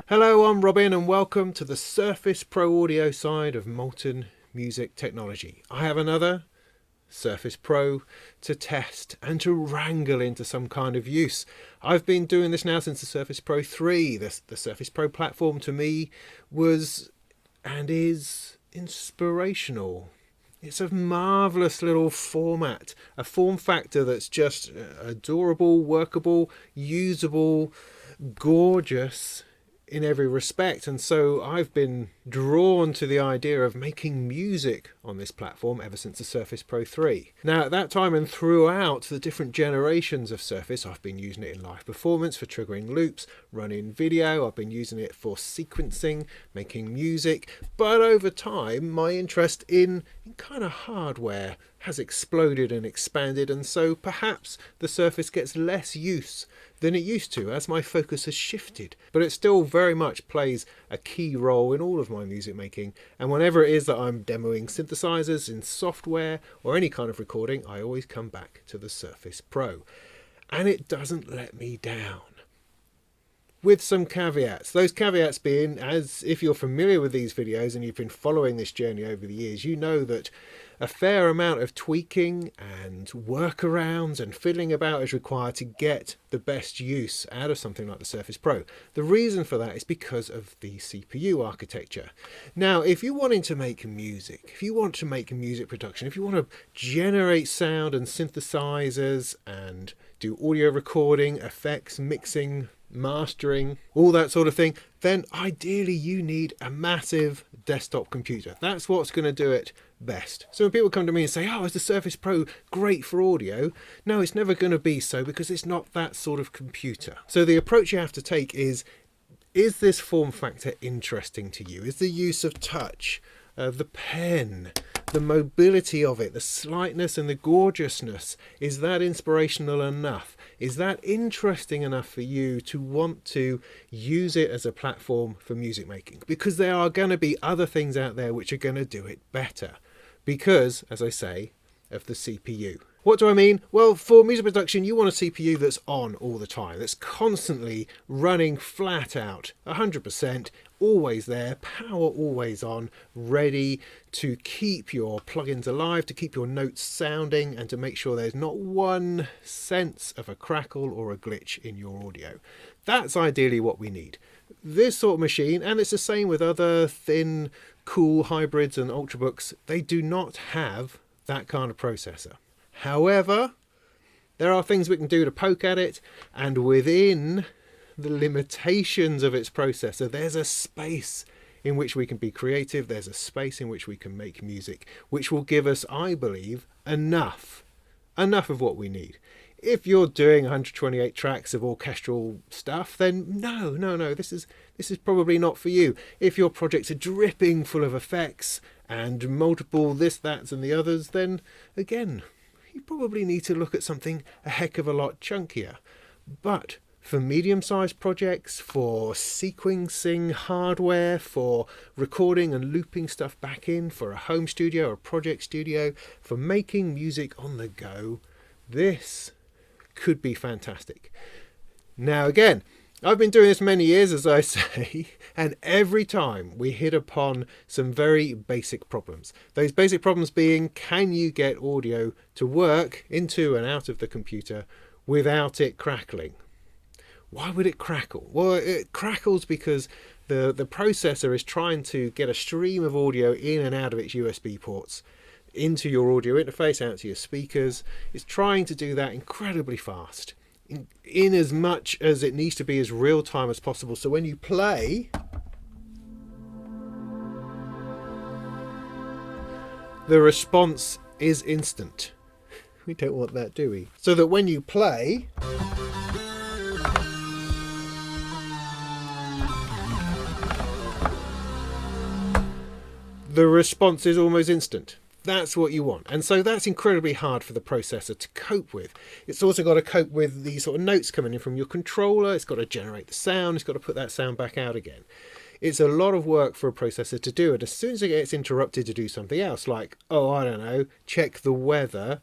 Hello, I'm Robin and welcome to the Surface Pro audio side of Molten Music Technology. I have another Surface Pro to test and to wrangle into some kind of use. I've been doing this now since the Surface Pro 3. The Surface Pro platform to me was and is inspirational. It's a marvellous little format, a form factor that's just adorable, workable, usable, gorgeous in every respect. And so I've been drawn to the idea of making music on this platform ever since the Surface Pro 3. Now at that time and throughout the different generations of Surface, I've been using it in live performance for triggering loops, running video, I've been using it for sequencing, making music, but over time my interest in kind of hardware has exploded and expanded, and so perhaps the Surface gets less use than it used to as my focus has shifted, but it still very much plays a key role in all of my music making. And whenever it is that I'm demoing synthesizers in software or any kind of recording, I always come back to the Surface Pro, and it doesn't let me down. With some caveats. Those caveats being, as if you're familiar with these videos and you've been following this journey over the years, you know that a fair amount of tweaking and workarounds and fiddling about is required to get the best use out of something like the Surface Pro. The reason for that is because of the CPU architecture. Now, if you're wanting to make music, if you want to make music production, if you want to generate sound and synthesizers and do audio recording, effects, mixing, mastering, all that sort of thing, then ideally you need a massive desktop computer. That's what's going to do it best. So when people come to me and say, oh, is the Surface Pro great for audio? No, it's never going to be so, because it's not that sort of computer. So the approach you have to take is this form factor interesting to you? Is the use of touch, the pen, the mobility of it, the slightness and the gorgeousness, is that inspirational enough? Is that interesting enough for you to want to use it as a platform for music making? Because there are going to be other things out there which are going to do it better because, as I say, of the CPU. What do I mean? Well, for music production, you want a CPU that's on all the time, that's constantly running flat out, 100%, always there, power always on, ready to keep your plugins alive, to keep your notes sounding, and to make sure there's not one sense of a crackle or a glitch in your audio. That's ideally what we need. This sort of machine, and it's the same with other thin, cool hybrids and ultrabooks, they do not have that kind of processor. However, there are things we can do to poke at it, and within the limitations of its processor, there's a space in which we can be creative, there's a space in which we can make music, which will give us, I believe, enough of what we need. If you're doing 128 tracks of orchestral stuff, then no, this is probably not for you. If your projects are dripping full of effects and multiple this, that's and the others, then again, you probably need to look at something a heck of a lot chunkier. But for medium-sized projects, for sequencing hardware, for recording and looping stuff back in, for a home studio or a project studio, for making music on the go, this could be fantastic. Now again, I've been doing this many years, as I say, and every time we hit upon some very basic problems. Those basic problems being, can you get audio to work into and out of the computer without it crackling? Why would it crackle? Well, it crackles because the processor is trying to get a stream of audio in and out of its USB ports into your audio interface, out to your speakers. It's trying to do that incredibly fast, in as much as it needs to be as real time as possible. So when you play, the response is instant. We don't want that, do we? So that when you play, the response is almost instant. That's what you want. And so that's incredibly hard for the processor to cope with. It's also got to cope with these sort of notes coming in from your controller. It's got to generate the sound. It's got to put that sound back out again. It's a lot of work for a processor to do. And as soon as it gets interrupted to do something else, like, oh, I don't know, check the weather,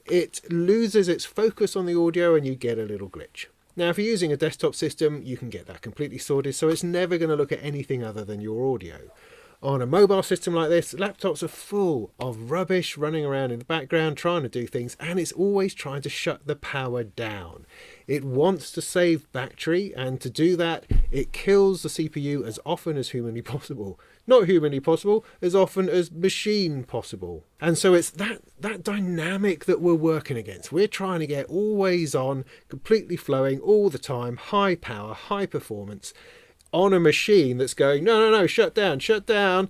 it loses its focus on the audio and you get a little glitch. Now, if you're using a desktop system, you can get that completely sorted, so it's never going to look at anything other than your audio. On a mobile system like this, laptops are full of rubbish running around in the background trying to do things, and it's always trying to shut the power down. It wants to save battery, and to do that, it kills the CPU as often as humanly possible. Not humanly possible, as often as machine possible. And so it's that dynamic that we're working against. We're trying to get always on, completely flowing all the time, high power, high performance, on a machine that's going, no, shut down,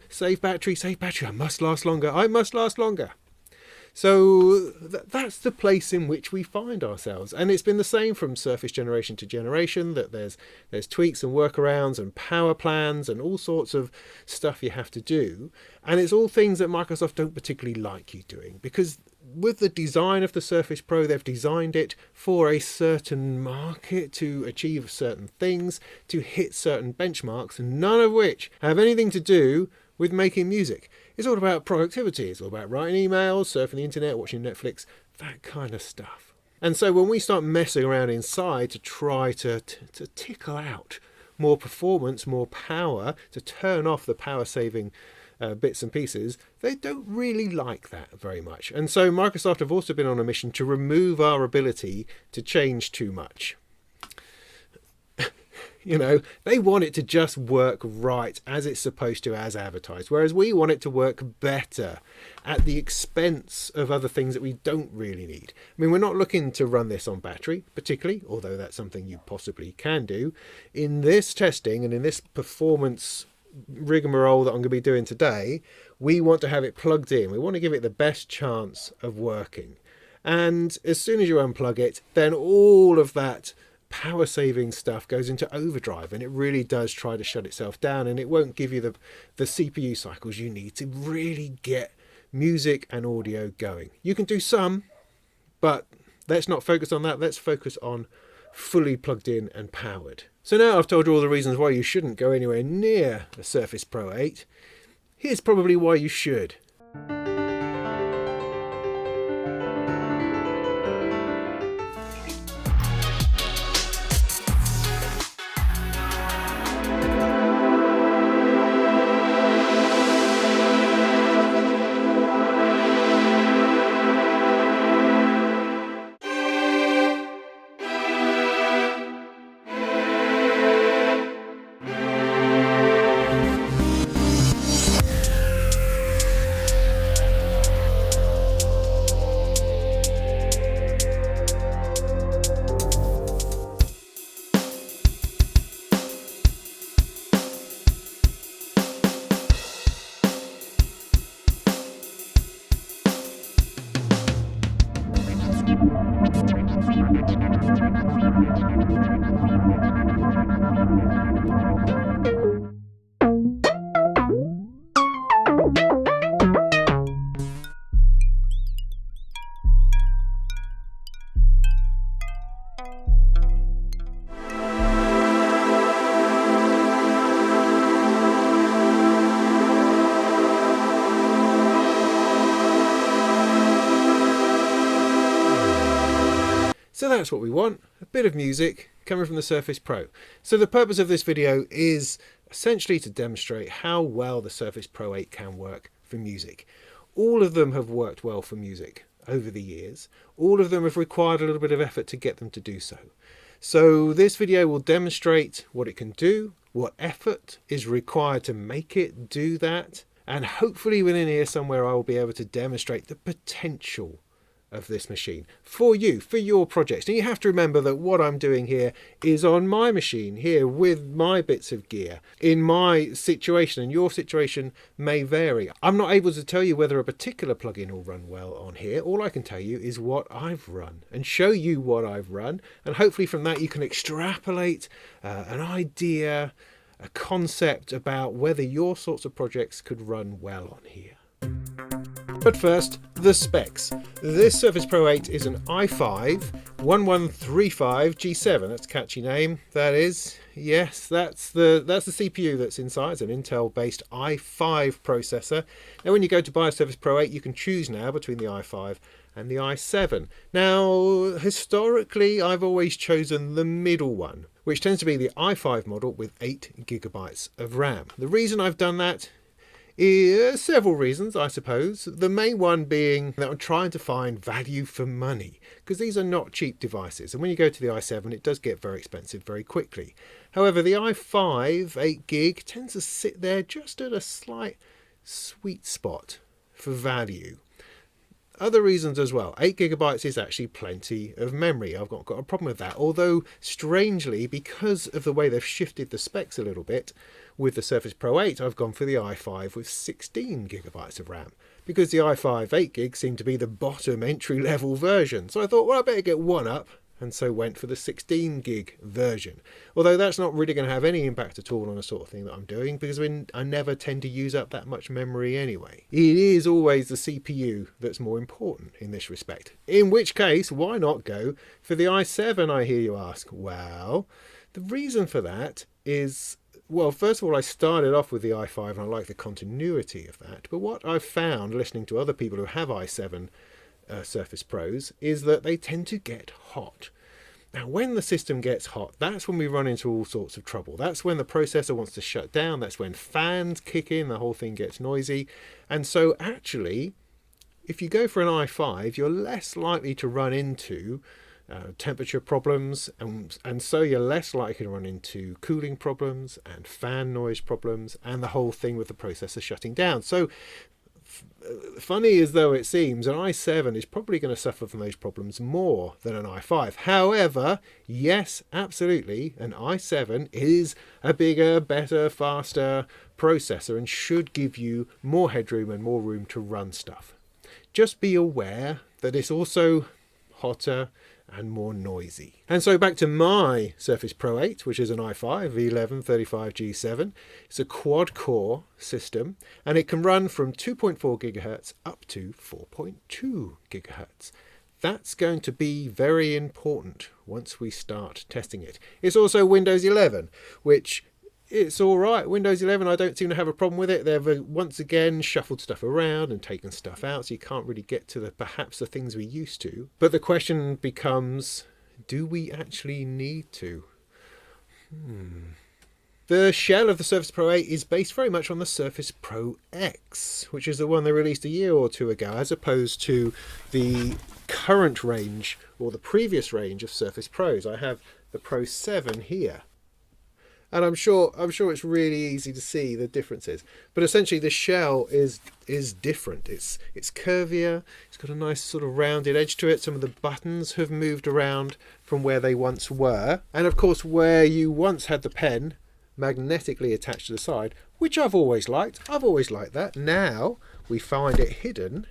save battery, I must last longer. So that's the place in which we find ourselves. And it's been the same from Surface generation to generation, that there's tweaks and workarounds and power plans and all sorts of stuff you have to do. And it's all things that Microsoft don't particularly like you doing, because with the design of the Surface Pro, they've designed it for a certain market to achieve certain things, to hit certain benchmarks, none of which have anything to do with making music. It's all about productivity. It's all about writing emails, surfing the internet, watching Netflix, that kind of stuff. And so when we start messing around inside to try to tickle out more performance, more power, to turn off the power-saving bits and pieces, they don't really like that very much. And so Microsoft have also been on a mission to remove our ability to change too much. You know, they want it to just work right as it's supposed to, as advertised, whereas we want it to work better at the expense of other things that we don't really need. I mean, we're not looking to run this on battery particularly, although that's something you possibly can do. In this testing and in this performance rigmarole that I'm going to be doing today, we want to have it plugged in. We want to give it the best chance of working. And as soon as you unplug it, then all of that power saving stuff goes into overdrive, and it really does try to shut itself down, and it won't give you the CPU cycles you need to really get music and audio going. You can do some, but let's not focus on that. Let's focus on fully plugged in and powered. So now I've told you all the reasons why you shouldn't go anywhere near the Surface Pro 8. Here's probably why you should. So that's what we want, a bit of music coming from the Surface Pro. So the purpose of this video is essentially to demonstrate how well the Surface Pro 8 can work for music. All of them have worked well for music over the years. All of them have required a little bit of effort to get them to do so. So this video will demonstrate what it can do, what effort is required to make it do that, and hopefully within here somewhere I will be able to demonstrate the potential of this machine for you, for your projects. And you have to remember that what I'm doing here is on my machine here with my bits of gear in my situation, and your situation may vary. I'm not able to tell you whether a particular plugin will run well on here. All I can tell you is what I've run and show you what I've run, and hopefully from that you can extrapolate an idea, a concept about whether your sorts of projects could run well on here. But first, the specs. This Surface Pro 8 is an i5 1135 G7. That's a catchy name, that is. Yes, that's the CPU that's inside. It's an Intel-based i5 processor. Now, when you go to buy a Surface Pro 8, you can choose now between the i5 and the i7. Now, historically, I've always chosen the middle one, which tends to be the i5 model with 8 gigabytes of RAM. The reason I've done that is several reasons, I suppose. The main one being that I'm trying to find value for money, because these are not cheap devices. And when you go to the i7, it does get very expensive very quickly. However, the i5 8 gig tends to sit there just at a slight sweet spot for value. Other reasons as well. 8 gigabytes is actually plenty of memory. I've got a problem with that. Although, strangely, because of the way they've shifted the specs a little bit, with the Surface Pro 8, I've gone for the i5 with 16 gigabytes of RAM. Because the i5 8 gig seemed to be the bottom entry-level version. So I thought, well, I better get one up. And so went for the 16 gig version. Although that's not really going to have any impact at all on the sort of thing that I'm doing, because I never tend to use up that much memory anyway. It is always the CPU that's more important in this respect. In which case, why not go for the i7, I hear you ask? Well, the reason for that is, well, first of all, I started off with the i5 and I like the continuity of that. But what I've found listening to other people who have i7 Surface Pros is that they tend to get hot. Now, when the system gets hot, that's when we run into all sorts of trouble. That's when the processor wants to shut down. That's when fans kick in. The whole thing gets noisy. And so actually, if you go for an i5, you're less likely to run into temperature problems, and so you're less likely to run into cooling problems and fan noise problems and the whole thing with the processor shutting down. So funny as though it seems, an i7 is probably going to suffer from those problems more than an i5. However, yes, absolutely, an i7 is a bigger, better, faster processor and should give you more headroom and more room to run stuff. Just be aware that it's also hotter and more noisy. And so back to my Surface Pro 8, which is an i5 V1135G7. It's a quad-core system, and it can run from 2.4 gigahertz up to 4.2 gigahertz. That's going to be very important once we start testing it. It's also Windows 11, which it's all right. Windows 11, I don't seem to have a problem with it. They've once again shuffled stuff around and taken stuff out, so you can't really get to perhaps the things we used to. But the question becomes, do we actually need to? The shell of the Surface Pro 8 is based very much on the Surface Pro X, which is the one they released a year or two ago, as opposed to the current range or the previous range of Surface Pros. I have the Pro 7 here. And I'm sure it's really easy to see the differences. But essentially the shell is different. It's curvier, it's got a nice sort of rounded edge to it. Some of the buttons have moved around from where they once were. And of course, where you once had the pen magnetically attached to the side, which I've always liked that. Now we find it hidden,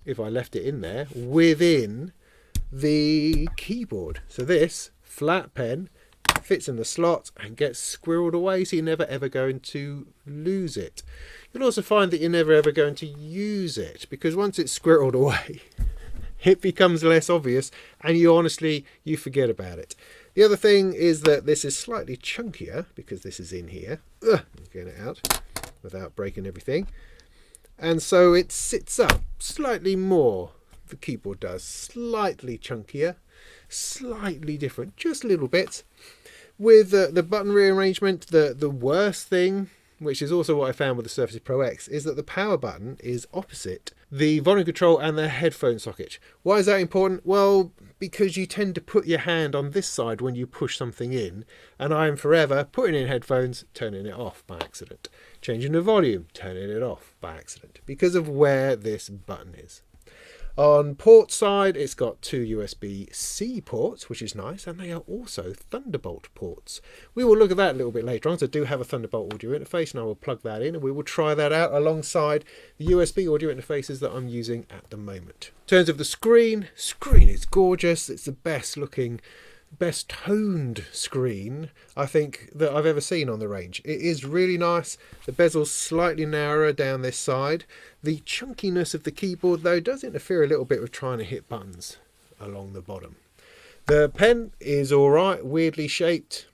if I left it in there, within the keyboard. So this flat pen fits in the slot and gets squirreled away, so you're never ever going to lose it. You'll also find that you're never ever going to use it, because once it's squirreled away, it becomes less obvious and you forget about it. The other thing is that this is slightly chunkier, because this is in here. Get it out without breaking everything. And so it sits up slightly more. The keyboard does. Slightly chunkier, slightly different, just a little bit. With the button rearrangement, the worst thing, which is also what I found with the Surface Pro X, is that the power button is opposite the volume control and the headphone socket. Why is that important? Well, because you tend to put your hand on this side when you push something in, and I am forever putting in headphones, turning it off by accident. Changing the volume, turning it off by accident, because of where this button is. On port side, it's got 2 USB-C ports, which is nice, and they are also Thunderbolt ports. We will look at that a little bit later on, so I do have a Thunderbolt audio interface, and I will plug that in, and we will try that out alongside the USB audio interfaces that I'm using at the moment. In terms of the screen is gorgeous. It's the best looking, best toned screen I think that I've ever seen on the range. It is really nice. The bezel's slightly narrower down this side. The chunkiness of the keyboard though does interfere a little bit with trying to hit buttons along the bottom. The pen is alright, weirdly shaped.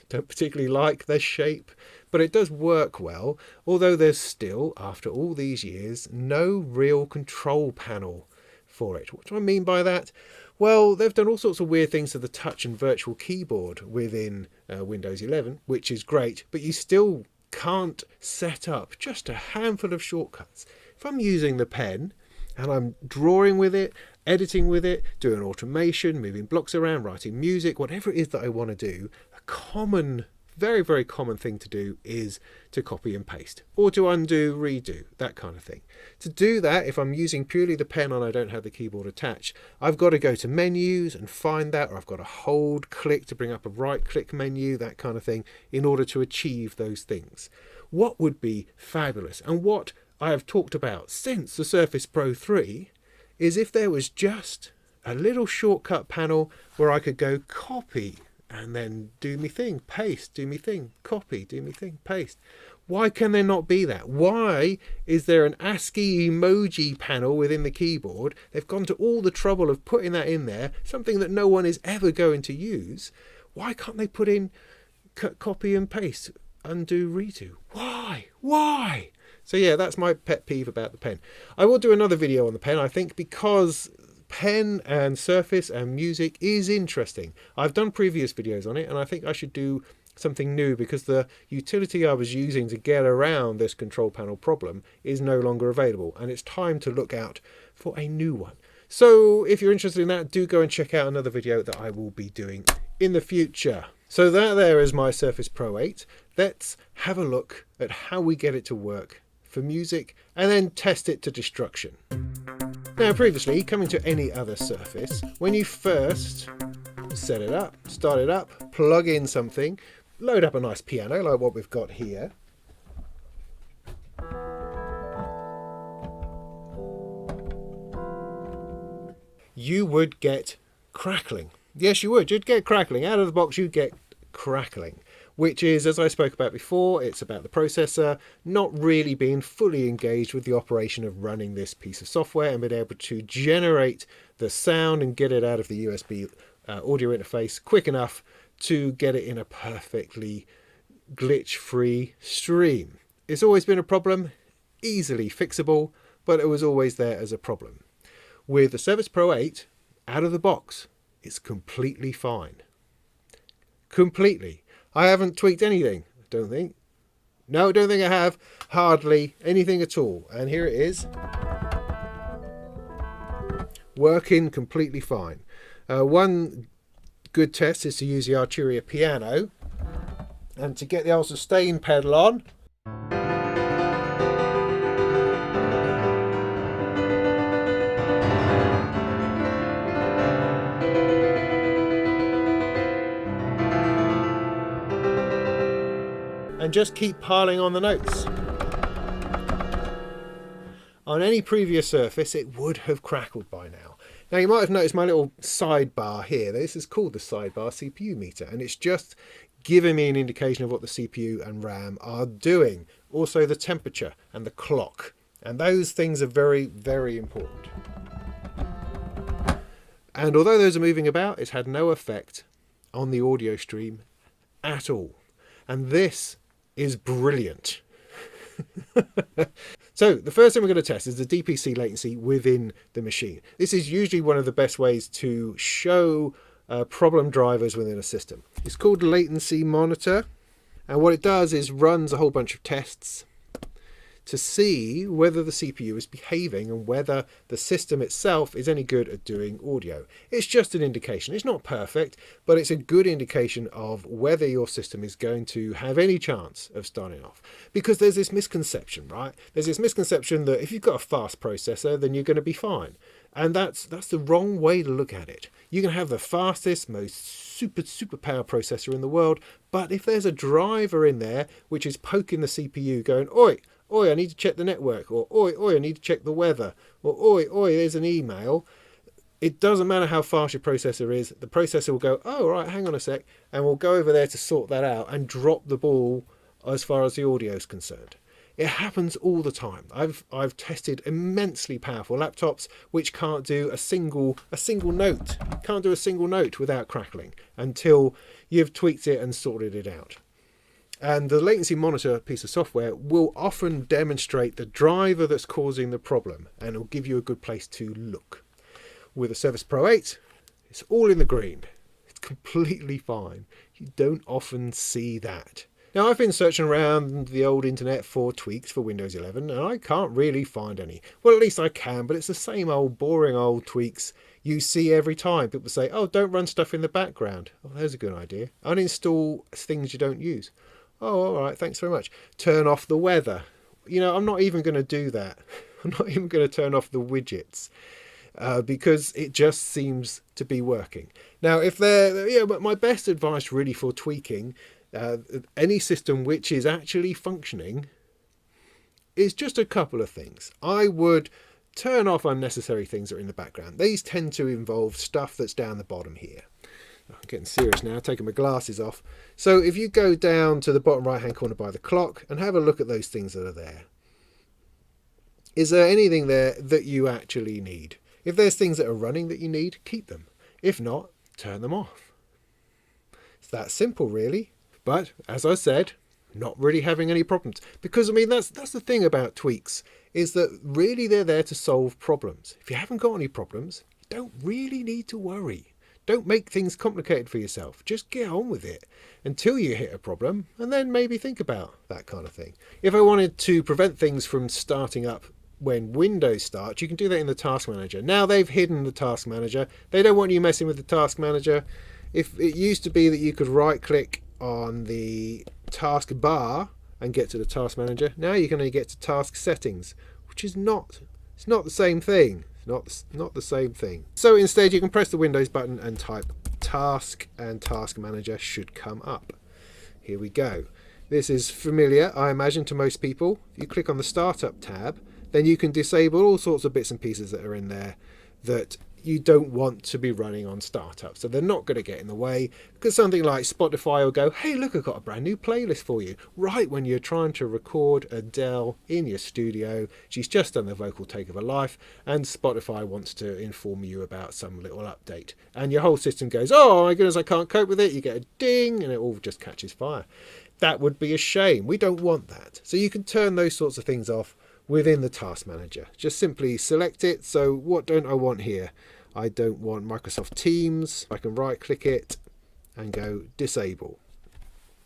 Don't particularly like their shape, but it does work well, although there's still, after all these years, no real control panel for it. What do I mean by that? Well, they've done all sorts of weird things to the touch and virtual keyboard within Windows 11, which is great, but you still can't set up just a handful of shortcuts. If I'm using the pen and I'm drawing with it, editing with it, doing automation, moving blocks around, writing music, whatever it is that I want to do, a common, very, very common thing to do is to copy and paste, or to undo, redo, that kind of thing. To do that, if I'm using purely the pen and I don't have the keyboard attached, I've got to go to menus and find that, or I've got to hold click to bring up a right click menu, that kind of thing, in order to achieve those things. What would be fabulous, and what I have talked about since the Surface Pro 3, is if there was just a little shortcut panel where I could go copy and then do me thing, paste, do me thing, copy, do me thing, paste. Why can there not be that? Why is there an ASCII emoji panel within the keyboard? They've gone to all the trouble of putting that in there, something that no one is ever going to use. Why can't they put in copy and paste, undo, redo? Why? So yeah, that's my pet peeve about the pen. I will do another video on the pen, I think, because pen and Surface and music is interesting. I've done previous videos on it, and I think I should do something new because the utility I was using to get around this control panel problem is no longer available, and it's time to look out for a new one. So if you're interested in that, do go and check out another video that I will be doing in the future. So that there is my Surface Pro 8. Let's have a look at how we get it to work for music and then test it to destruction. Now previously, coming to any other Surface, when you first set it up, start it up, plug in something, load up a nice piano like what we've got here, you would get crackling. Yes, you would. You'd get crackling. Out of the box, you'd get crackling, which is, as I spoke about before, it's about the processor not really being fully engaged with the operation of running this piece of software and being able to generate the sound and get it out of the USB audio interface quick enough to get it in a perfectly glitch-free stream. It's always been a problem, easily fixable, but it was always there as a problem. With the Surface Pro 8, out of the box, it's completely fine. Completely. I haven't tweaked anything, I don't think. No, I don't think I have. Hardly anything at all. And here it is. Working completely fine. One good test is to use the Arturia piano. And to get the old sustain pedal on. And just keep piling on the notes. On any previous Surface, it would have crackled by now. Now you might have noticed my little sidebar here. This is called the sidebar CPU meter, and it's just giving me an indication of what the CPU and RAM are doing. Also the temperature and the clock. And those things are very, very important. And although those are moving about, it's had no effect on the audio stream at all. And this is brilliant. So the first thing we're going to test is the DPC latency within the machine. This is usually one of the best ways to show problem drivers within a system. It's called latency monitor, and what it does is runs a whole bunch of tests to see whether the CPU is behaving and whether the system itself is any good at doing audio. It's just an indication. It's not perfect, but it's a good indication of whether your system is going to have any chance of starting off. Because there's this misconception, right? There's this misconception that if you've got a fast processor, then you're going to be fine. And that's the wrong way to look at it. You can have the fastest, most super power processor in the world, but if there's a driver in there which is poking the CPU going, oi, I need to check the network, or oi, I need to check the weather, or oi, there's an email. It doesn't matter how fast your processor is, the processor will go, oh, right, hang on a sec, and we'll go over there to sort that out and drop the ball as far as the audio is concerned. It happens all the time. I've tested immensely powerful laptops which can't do a single note. Can't do a single note without crackling until you've tweaked it and sorted it out. And the latency monitor piece of software will often demonstrate the driver that's causing the problem, and it'll give you a good place to look. With a Surface Pro 8, it's all in the green. It's completely fine. You don't often see that. Now, I've been searching around the old internet for tweaks for Windows 11, and I can't really find any. Well, at least I can, but it's the same old boring old tweaks you see every time. People say, oh, don't run stuff in the background. Oh, there's a good idea. Uninstall things you don't use. Oh, all right, thanks very much. Turn off the weather. You know, I'm not even going to do that. I'm not even going to turn off the widgets because it just seems to be working. Now, but my best advice really for tweaking any system which is actually functioning is just a couple of things. I would turn off unnecessary things that are in the background. These tend to involve stuff that's down the bottom here. I'm getting serious now, taking my glasses off. So if you go down to the bottom right hand corner by the clock and have a look at those things that are there, is there anything there that you actually need? If there's things that are running that you need, keep them. If not, turn them off. It's that simple, really. But as I said, not really having any problems, because I mean that's the thing about tweaks, is that really they're there to solve problems. If you haven't got any problems, you don't really need to worry. Don't make things complicated for yourself. Just get on with it until you hit a problem, and then maybe think about that kind of thing. If I wanted to prevent things from starting up when Windows starts, you can do that in the Task Manager. Now they've hidden the Task Manager. They don't want you messing with the Task Manager. If it used to be that you could right click on the task bar and get to the Task Manager, now you can only get to Task Settings, which is not the same thing. Not the same thing. So instead you can press the Windows button and type Task, and Task Manager should come up. Here we go. This is familiar, I imagine, to most people. You click on the Startup tab, then you can disable all sorts of bits and pieces that are in there that you don't want to be running on startup. So they're not going to get in the way, because something like Spotify will go, hey, look, I've got a brand new playlist for you. Right when you're trying to record Adele in your studio, she's just done the vocal take of her life, and Spotify wants to inform you about some little update. And your whole system goes, oh my goodness, I can't cope with it. You get a ding, and it all just catches fire. That would be a shame. We don't want that. So you can turn those sorts of things off within the Task Manager. Just simply select it. So what don't I want here? I don't want Microsoft Teams. I can right click it and go disable.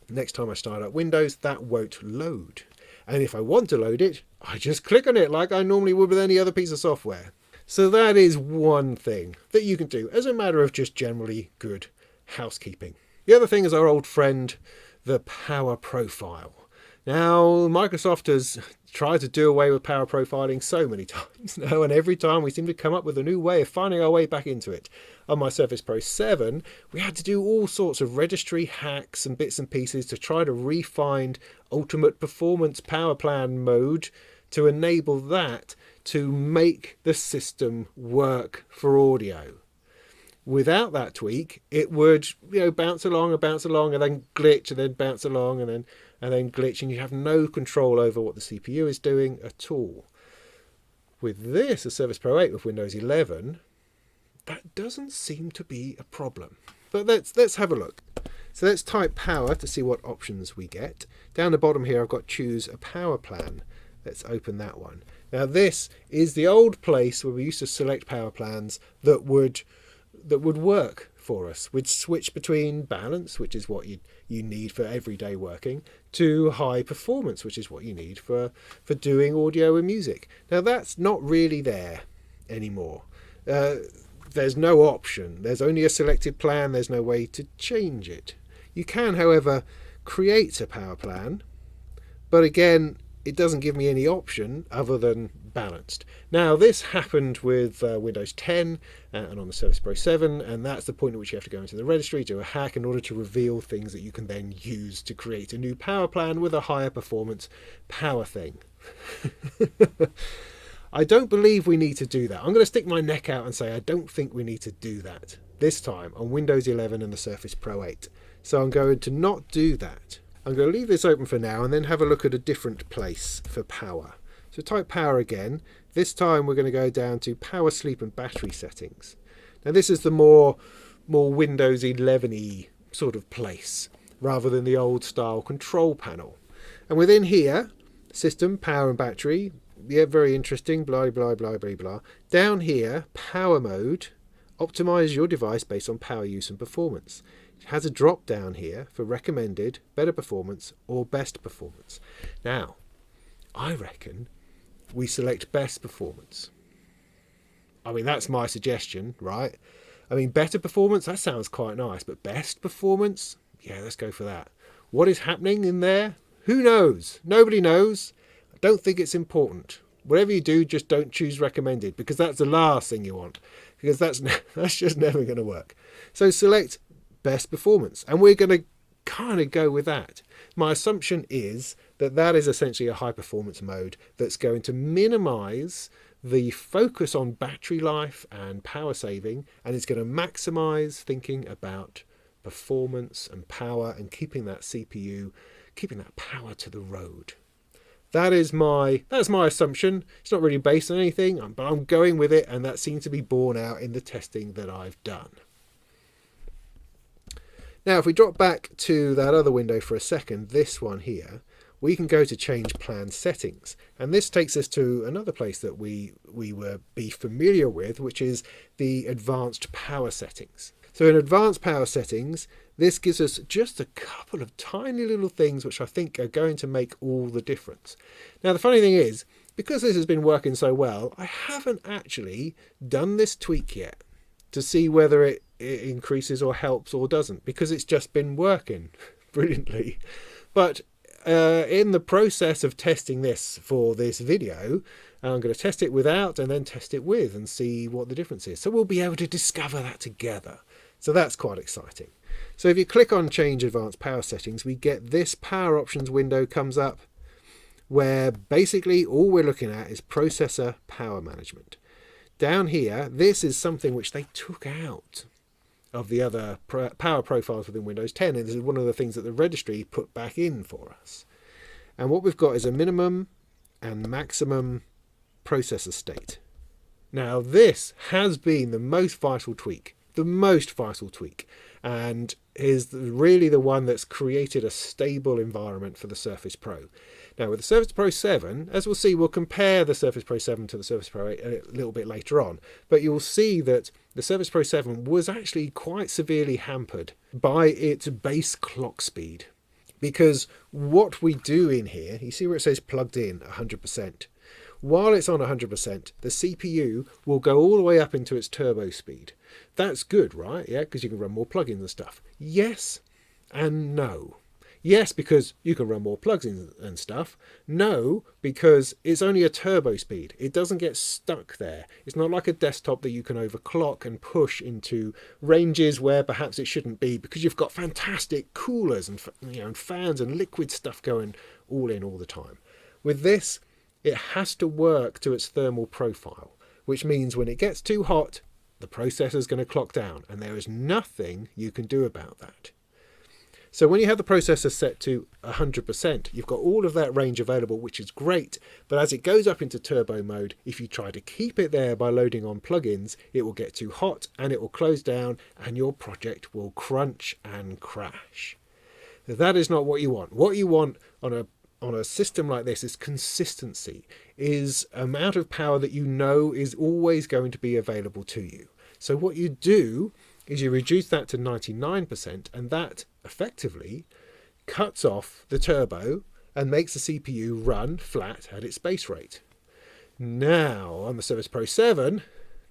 Next time I start up Windows, that won't load. And if I want to load it, I just click on it like I normally would with any other piece of software. So that is one thing that you can do as a matter of just generally good housekeeping. The other thing is our old friend, the power profile. Now, Microsoft has tried to do away with power profiling so many times now, and every time we seem to come up with a new way of finding our way back into it. On my Surface Pro 7, we had to do all sorts of registry hacks and bits and pieces to try to refine ultimate performance power plan mode to enable that to make the system work for audio. Without that tweak, it would bounce along and then glitch and then bounce along and then glitch, and you have no control over what the CPU is doing at all. With this, a Surface Pro 8 with Windows 11, that doesn't seem to be a problem. But let's have a look. So let's type power to see what options we get. Down the bottom here, I've got choose a power plan. Let's open that one. Now this is the old place where we used to select power plans that would work for us. We'd switch between balance, which is what you need for everyday working, to high performance, which is what you need for doing audio and music. Now that's not really there anymore. There's no option. There's only a selected plan. There's no way to change it. You can, however, create a power plan, but again, it doesn't give me any option other than balanced. Now this happened with Windows 10 and on the Surface Pro 7, and that's the point at which you have to go into the registry, do a hack in order to reveal things that you can then use to create a new power plan with a higher performance power thing. I don't believe we need to do that. I'm going to stick my neck out and say I don't think we need to do that this time on Windows 11 and the Surface Pro 8. So I'm going to not do that. I'm going to leave this open for now and then have a look at a different place for power. So type power again. This time we're going to go down to power, sleep and battery settings. Now this is the more Windows 11-y sort of place rather than the old style control panel. And within here, system, power and battery, yeah, very interesting, blah, blah, blah, blah, blah. Down here, power mode, optimize your device based on power use and performance. It has a drop down here for recommended, better performance or best performance. Now, I reckon we select best performance. I mean, that's my suggestion, right? I mean, better performance, that sounds quite nice, but best performance? Yeah, let's go for that. What is happening in there? Who knows? Nobody knows. I don't think it's important. Whatever you do, just don't choose recommended, because that's the last thing you want, because that's just never going to work. So select best performance, and we're going to kind of go with that. My assumption is that that is essentially a high performance mode that's going to minimize the focus on battery life and power saving, and it's going to maximize thinking about performance and power and keeping that CPU, keeping that power to the road. That's my assumption. It's not really based on anything, but I'm going with it, and that seems to be borne out in the testing that I've done. Now, if we drop back to that other window for a second, this one here, we can go to change plan settings. And this takes us to another place that we will be familiar with, which is the advanced power settings. So in advanced power settings, this gives us just a couple of tiny little things which I think are going to make all the difference. Now, the funny thing is, because this has been working so well, I haven't actually done this tweak yet to see whether it increases or helps or doesn't, because it's just been working brilliantly. But in the process of testing this for this video, I'm going to test it without and then test it with and see what the difference is. So we'll be able to discover that together. So that's quite exciting. So if you click on change advanced power settings, we get this power options window comes up, where basically all we're looking at is processor power management. Down here, this is something which they took out of the other power profiles within Windows 10, and this is one of the things that the registry put back in for us. And what we've got is a minimum and maximum processor state. Now, this has been the most vital tweak, and is really the one that's created a stable environment for the Surface Pro. Now, with the Surface Pro 7, as we'll see, we'll compare the Surface Pro 7 to the Surface Pro 8 a little bit later on, but you'll see that the Surface Pro 7 was actually quite severely hampered by its base clock speed, because what we do in here, you see where it says plugged in 100%. While it's on 100%, the CPU will go all the way up into its turbo speed. That's good, right? Yeah, because you can run more plugins and stuff. Yes and no. Yes, because you can run more plugins and stuff. No, because it's only a turbo speed. It doesn't get stuck there. It's not like a desktop that you can overclock and push into ranges where perhaps it shouldn't be, because you've got fantastic coolers and, and fans and liquid stuff going all in all the time. With this, it has to work to its thermal profile, which means when it gets too hot, the processor's going to clock down, and there is nothing you can do about that. So when you have the processor set to 100%, you've got all of that range available, which is great. But as it goes up into turbo mode, if you try to keep it there by loading on plugins, it will get too hot and it will close down and your project will crunch and crash. That is not what you want. What you want on a system like this is consistency, is amount of power that you know is always going to be available to you. So what you do is you reduce that to 99%, and that effectively cuts off the turbo and makes the CPU run flat at its base rate. Now, on the Surface Pro 7,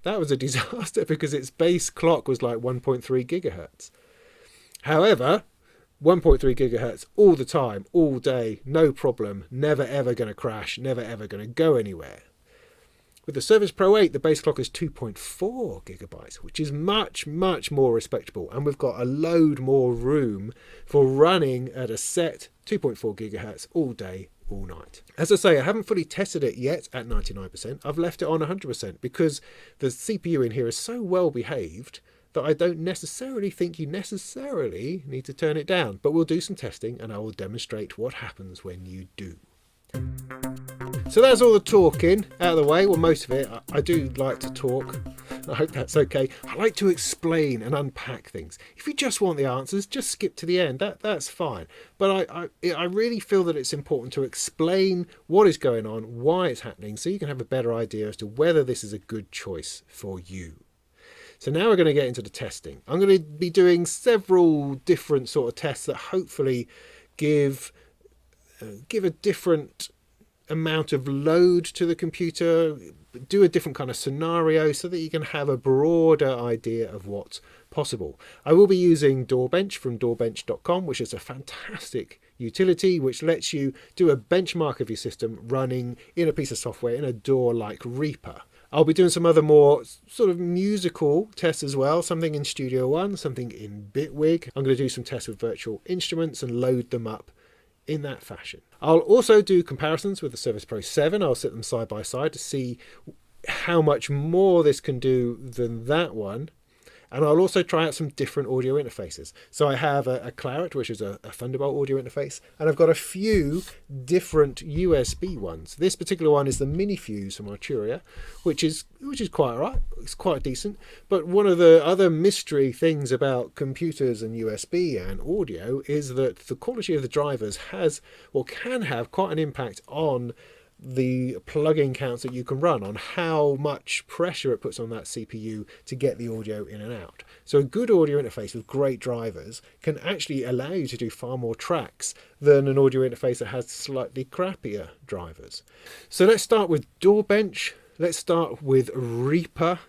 that was a disaster because its base clock was like 1.3 gigahertz. However, 1.3 gigahertz all the time, all day, no problem, never ever going to crash, never ever going to go anywhere. With the Surface Pro 8, the base clock is 2.4 gigabytes, which is much, much more respectable. And we've got a load more room for running at a set 2.4 gigahertz all day, all night. As I say, I haven't fully tested it yet at 99%. I've left it on 100% because the CPU in here is so well behaved that I don't necessarily think you necessarily need to turn it down. But we'll do some testing and I will demonstrate what happens when you do. So that's all the talking out of the way. Well, most of it. I do like to talk. I hope that's okay. I like to explain and unpack things. If you just want the answers, just skip to the end. That's fine. But I really feel that it's important to explain what is going on, why it's happening, so you can have a better idea as to whether this is a good choice for you. So now we're going to get into the testing. I'm going to be doing several different sort of tests that hopefully give a different amount of load to the computer, do a different kind of scenario so that you can have a broader idea of what's possible. I will be using DawBench from DawBench.com, which is a fantastic utility which lets you do a benchmark of your system running in a piece of software in a DAW like Reaper. I'll be doing some other more sort of musical tests as well, something in Studio One, something in Bitwig. I'm going to do some tests with virtual instruments and load them up in that fashion. I'll also do comparisons with the Surface Pro 7. I'll set them side by side to see how much more this can do than that one. And I'll also try out some different audio interfaces. So I have a Claret, which is a Thunderbolt audio interface, and I've got a few different USB ones. This particular one is the Mini Fuse from Arturia, which is quite alright. It's quite decent. But one of the other mystery things about computers and USB and audio is that the quality of the drivers has or can have quite an impact on the plug-in counts that you can run, on how much pressure it puts on that CPU to get the audio in and out. So a good audio interface with great drivers can actually allow you to do far more tracks than an audio interface that has slightly crappier drivers. So let's start with DawBench, let's start with Reaper,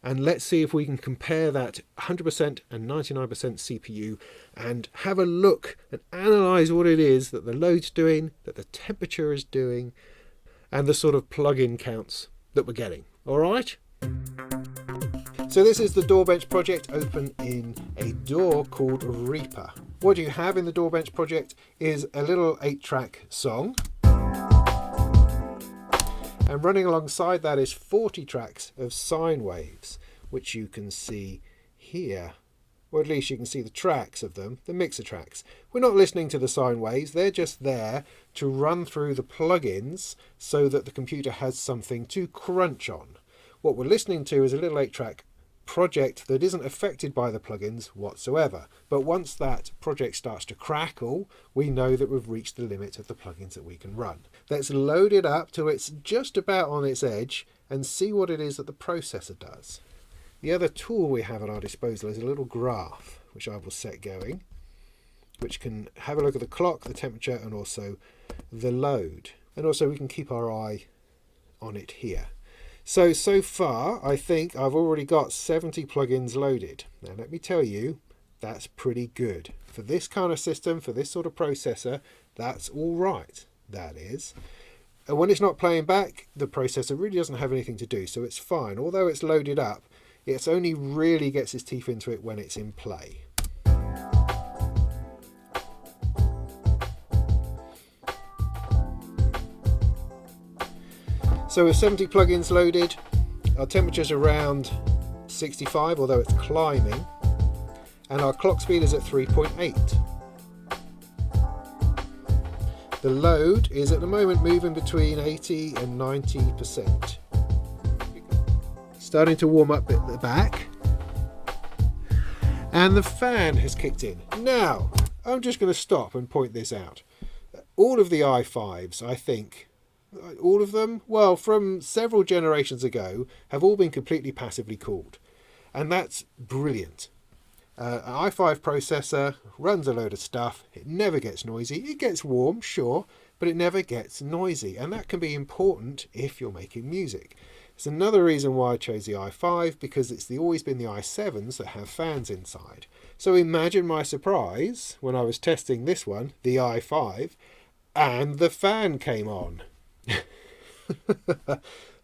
and let's see if we can compare that 100% and 99% CPU and have a look and analyse what it is that the load's doing, that the temperature is doing, and the sort of plug-in counts that we're getting. All right? So this is the DawBench project open in a DAW called Reaper. What you have in the DawBench project is a little 8-track song. And running alongside that is 40 tracks of sine waves, which you can see here. Or at least you can see the tracks of them, the mixer tracks. We're not listening to the sine waves, they're just there to run through the plugins so that the computer has something to crunch on. What we're listening to is a little 8-track project that isn't affected by the plugins whatsoever. But once that project starts to crackle, we know that we've reached the limit of the plugins that we can run. Let's load it up till it's just about on its edge and see what it is that the processor does. The other tool we have at our disposal is a little graph, which I will set going, which can have a look at the clock, the temperature, and also the load. And also we can keep our eye on it here. So far, I think I've already got 70 plugins loaded. Now, let me tell you, that's pretty good. For this kind of system, for this sort of processor, that's all right, that is. And when it's not playing back, the processor really doesn't have anything to do, so it's fine. Although it's loaded up, it only really gets its teeth into it when it's in play. So with 70 plugins loaded, our temperature's around 65, although it's climbing, and our clock speed is at 3.8. The load is at the moment moving between 80 and 90%. Starting to warm up at the back, and the fan has kicked in. Now, I'm just going to stop and point this out. All of the i5s, I think, all of them, well, from several generations ago, have all been completely passively cooled, and that's brilliant. An i5 processor runs a load of stuff, it never gets noisy, it gets warm, sure, but it never gets noisy, and that can be important if you're making music. It's another reason why I chose the i5, because it's always been the i7s that have fans inside. So imagine my surprise when I was testing this one, the i5, and the fan came on.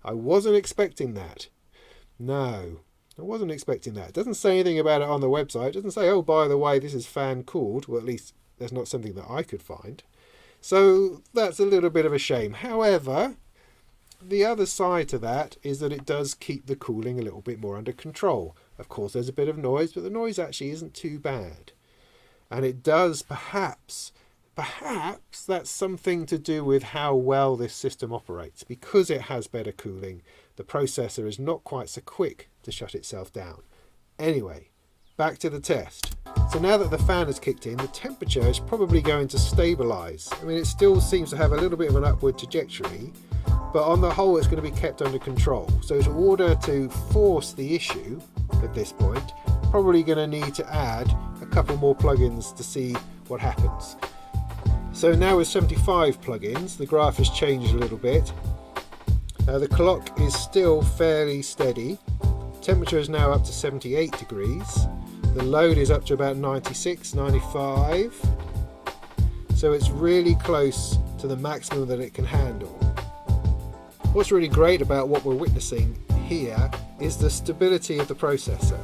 I wasn't expecting that. No, I wasn't expecting that. It doesn't say anything about it on the website. It doesn't say, oh, by the way, this is fan cooled. Well, at least that's not something that I could find. So that's a little bit of a shame. However, The other side to that is that it does keep the cooling a little bit more under control. Of course, there's a bit of noise, but the noise actually isn't too bad. And it does perhaps that's something to do with how well this system operates. Because it has better cooling, the processor is not quite so quick to shut itself down. Anyway, back to the test. So now that the fan has kicked in, the temperature is probably going to stabilise. I mean, it still seems to have a little bit of an upward trajectory, but on the whole it's going to be kept under control. So in order to force the issue at this point, probably going to need to add a couple more plugins to see what happens. So now with 75 plugins, the graph has changed a little bit. The clock is still fairly steady. Temperature is now up to 78 degrees. The load is up to about 96, 95. So it's really close to the maximum that it can handle. What's really great about what we're witnessing here is the stability of the processor.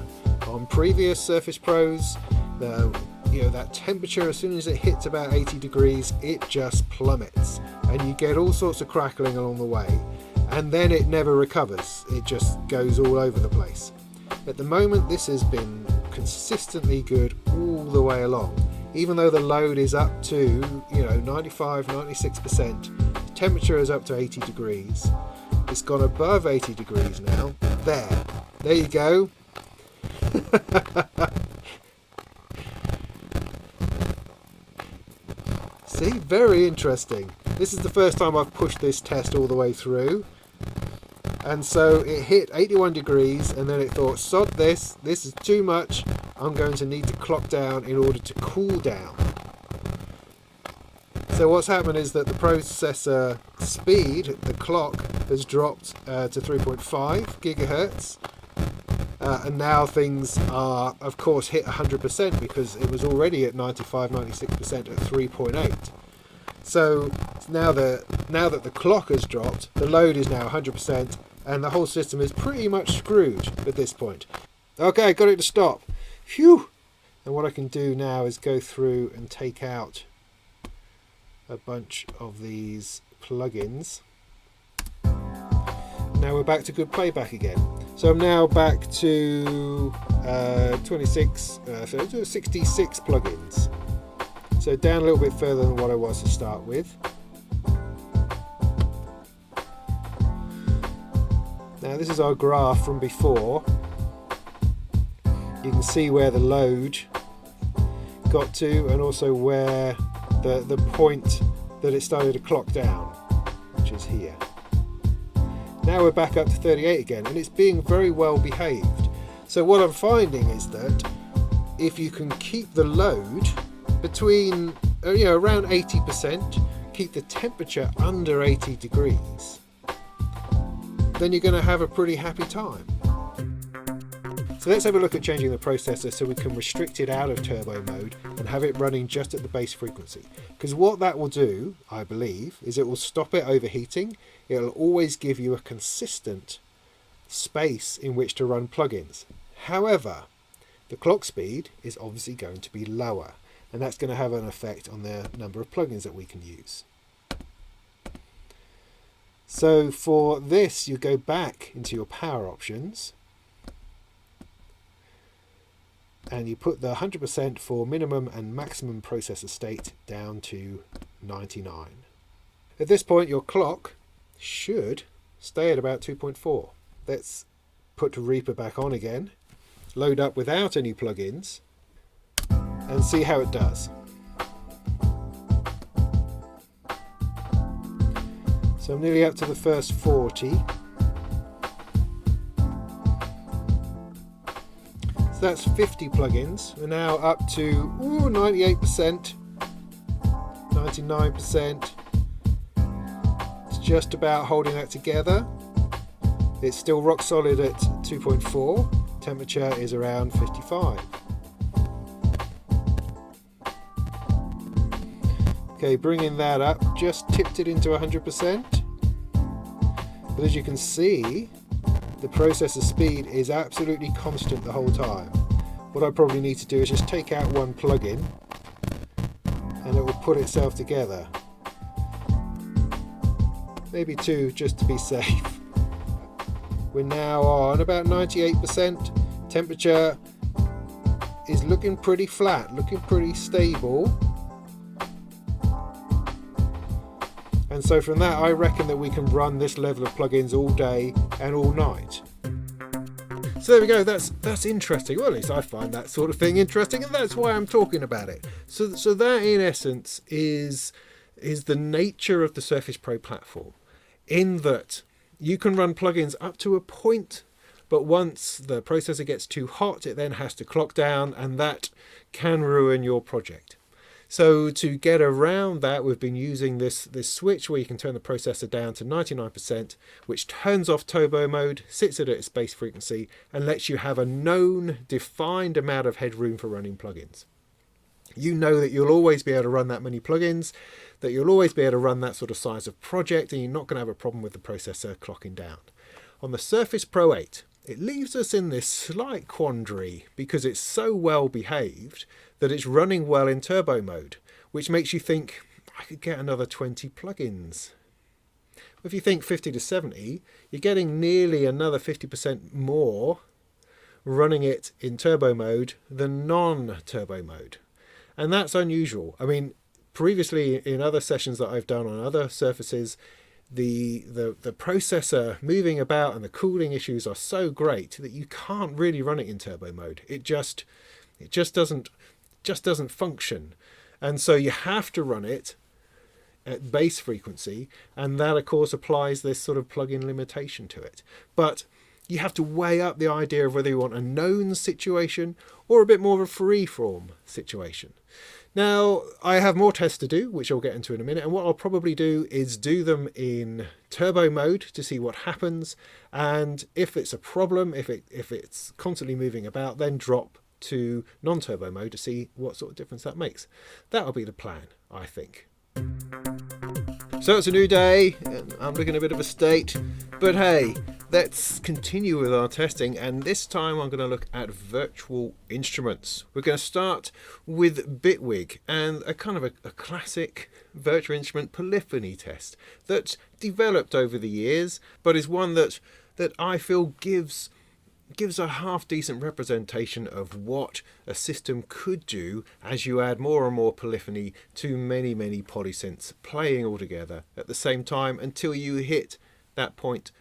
On previous Surface Pros, that temperature, as soon as it hits about 80 degrees, it just plummets, and you get all sorts of crackling along the way, and then it never recovers. It just goes all over the place. At the moment, this has been consistently good all the way along. Even though the load is up to 95, 96%, the temperature is up to 80 degrees. It's gone above 80 degrees now. There you go. See, very interesting. This is the first time I've pushed this test all the way through. And so it hit 81 degrees and then it thought, sod this is too much. I'm going to need to clock down in order to cool down. So what's happened is that the processor speed, the clock, has dropped to 3.5 gigahertz. And now things are, of course, hit 100% because it was already at 95, 96% at 3.8. So now that the clock has dropped, the load is now 100%, and the whole system is pretty much screwed at this point. Okay, got it to stop. Phew! And what I can do now is go through and take out a bunch of these plugins. Now we're back to good playback again. So I'm now back to 66 plugins. So down a little bit further than what I was to start with. Now this is our graph from before. You can see where the load got to, and also where the point that it started to clock down, which is here. Now we're back up to 38 again, and it's being very well behaved. So what I'm finding is that if you can keep the load between around 80%, keep the temperature under 80 degrees, then you're going to have a pretty happy time. So let's have a look at changing the processor so we can restrict it out of turbo mode and have it running just at the base frequency. Because what that will do, I believe, is it will stop it overheating. It'll always give you a consistent space in which to run plugins. However, the clock speed is obviously going to be lower, and that's going to have an effect on the number of plugins that we can use. So for this, you go back into your power options, and you put the 100% for minimum and maximum processor state down to 99. At this point, your clock should stay at about 2.4. Let's put Reaper back on again, load up without any plugins, and see how it does. So I'm nearly up to the first 40. So that's 50 plugins. We're now up to 98%, 99%. It's just about holding that together. It's still rock solid at 2.4. Temperature is around 55. Okay, bringing that up, just tipped it into 100%. But as you can see, the processor speed is absolutely constant the whole time. What I probably need to do is just take out one plugin and it will put itself together. maybe 2 just to be safe. We're now on about 98%. Temperature is looking pretty flat, looking pretty stable. And so from that, I reckon that we can run this level of plugins all day and all night. So there we go, that's interesting. Well, at least I find that sort of thing interesting, and that's why I'm talking about it. So that in essence is the nature of the Surface Pro platform, in that you can run plugins up to a point, but once the processor gets too hot, it then has to clock down, and that can ruin your project. So to get around that, we've been using this switch where you can turn the processor down to 99%, which turns off turbo mode, sits at its base frequency, and lets you have a known, defined amount of headroom for running plugins. You know that you'll always be able to run that many plugins, that you'll always be able to run that sort of size of project, and you're not going to have a problem with the processor clocking down. On the Surface Pro 8, it leaves us in this slight quandary because it's so well behaved that it's running well in turbo mode, which makes you think, I could get another 20 plugins. If you think 50 to 70, you're getting nearly another 50% more running it in turbo mode than non-turbo mode. And that's unusual. I mean, previously in other sessions that I've done on other surfaces, the processor moving about and the cooling issues are so great that you can't really run it in turbo mode. It just doesn't function. And so you have to run it at base frequency, and that of course applies this sort of plug-in limitation to it. But you have to weigh up the idea of whether you want a known situation or a bit more of a free-form situation. Now, I have more tests to do, which I'll get into in a minute, and what I'll probably do is do them in turbo mode to see what happens, and if it's a problem, if it's constantly moving about, then drop to non-turbo mode to see what sort of difference that makes. That'll be the plan, I think. So it's a new day, and I'm looking a bit of a state, but hey, let's continue with our testing, and this time I'm going to look at virtual instruments. We're going to start with Bitwig and a kind of a classic virtual instrument polyphony test that's developed over the years, but is one that I feel gives a half decent representation of what a system could do as you add more and more polyphony to many polysynths playing all together at the same time until you hit that point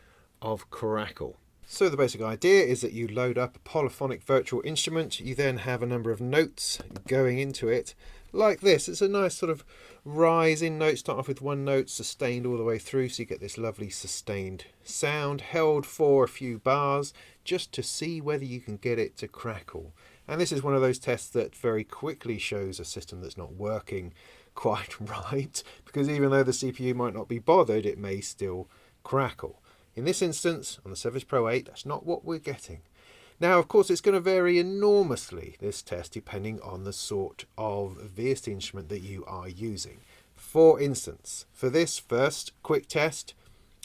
of crackle. So the basic idea is that you load up a polyphonic virtual instrument, you then have a number of notes going into it like this. It's a nice sort of rising note, start off with one note sustained all the way through, so you get this lovely sustained sound held for a few bars just to see whether you can get it to crackle. And this is one of those tests that very quickly shows a system that's not working quite right, because even though the CPU might not be bothered, it may still crackle. In this instance, on the Surface Pro 8, that's not what we're getting. Now, of course, it's going to vary enormously, this test, depending on the sort of VSTi instrument that you are using. For instance, for this first quick test,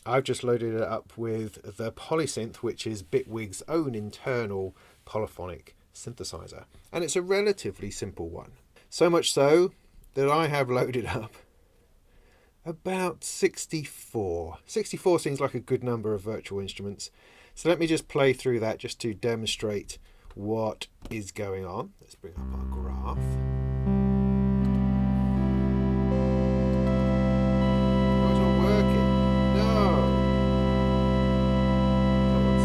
I've just loaded it up with the polysynth, which is Bitwig's own internal polyphonic synthesizer. And it's a relatively simple one. So much so that I have loaded up about 64. 64 seems like a good number of virtual instruments. So let me just play through that just to demonstrate what is going on. Let's bring up our graph. Oh, it's not working. No. Come on,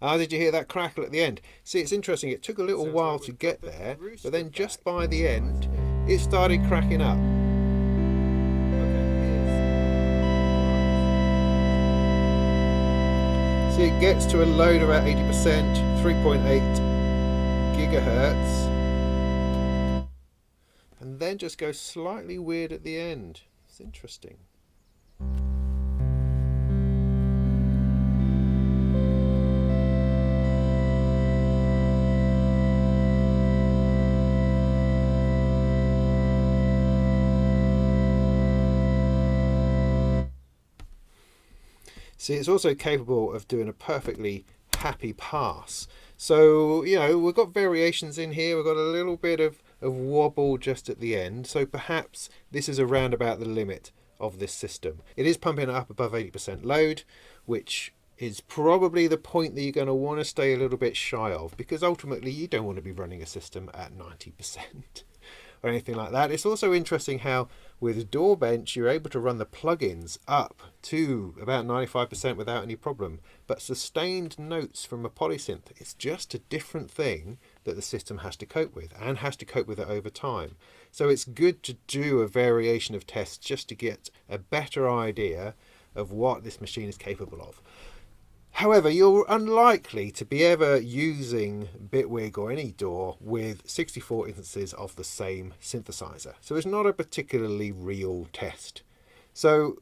sidebar. Did you hear that crackle at the end? See, it's interesting. It took a little while to get there, but then just by the end, it started cracking up. It gets to a load about 80%, 3.8 gigahertz, and then just goes slightly weird at the end. It's interesting. See, it's also capable of doing a perfectly happy pass. So, you know, we've got variations in here. We've got a little bit of of wobble just at the end, so perhaps this is around about the limit of this system. It is pumping up above 80% load, which is probably the point that you're going to want to stay a little bit shy of, because ultimately you don't want to be running a system at 90% or anything like that. It's also interesting how with DawBench you're able to run the plugins up to about 95% without any problem, but sustained notes from a polysynth, it's just a different thing that the system has to cope with, and has to cope with it over time. So it's good to do a variation of tests just to get a better idea of what this machine is capable of. However, you're unlikely to be ever using Bitwig or any DAW with 64 instances of the same synthesizer. So it's not a particularly real test. So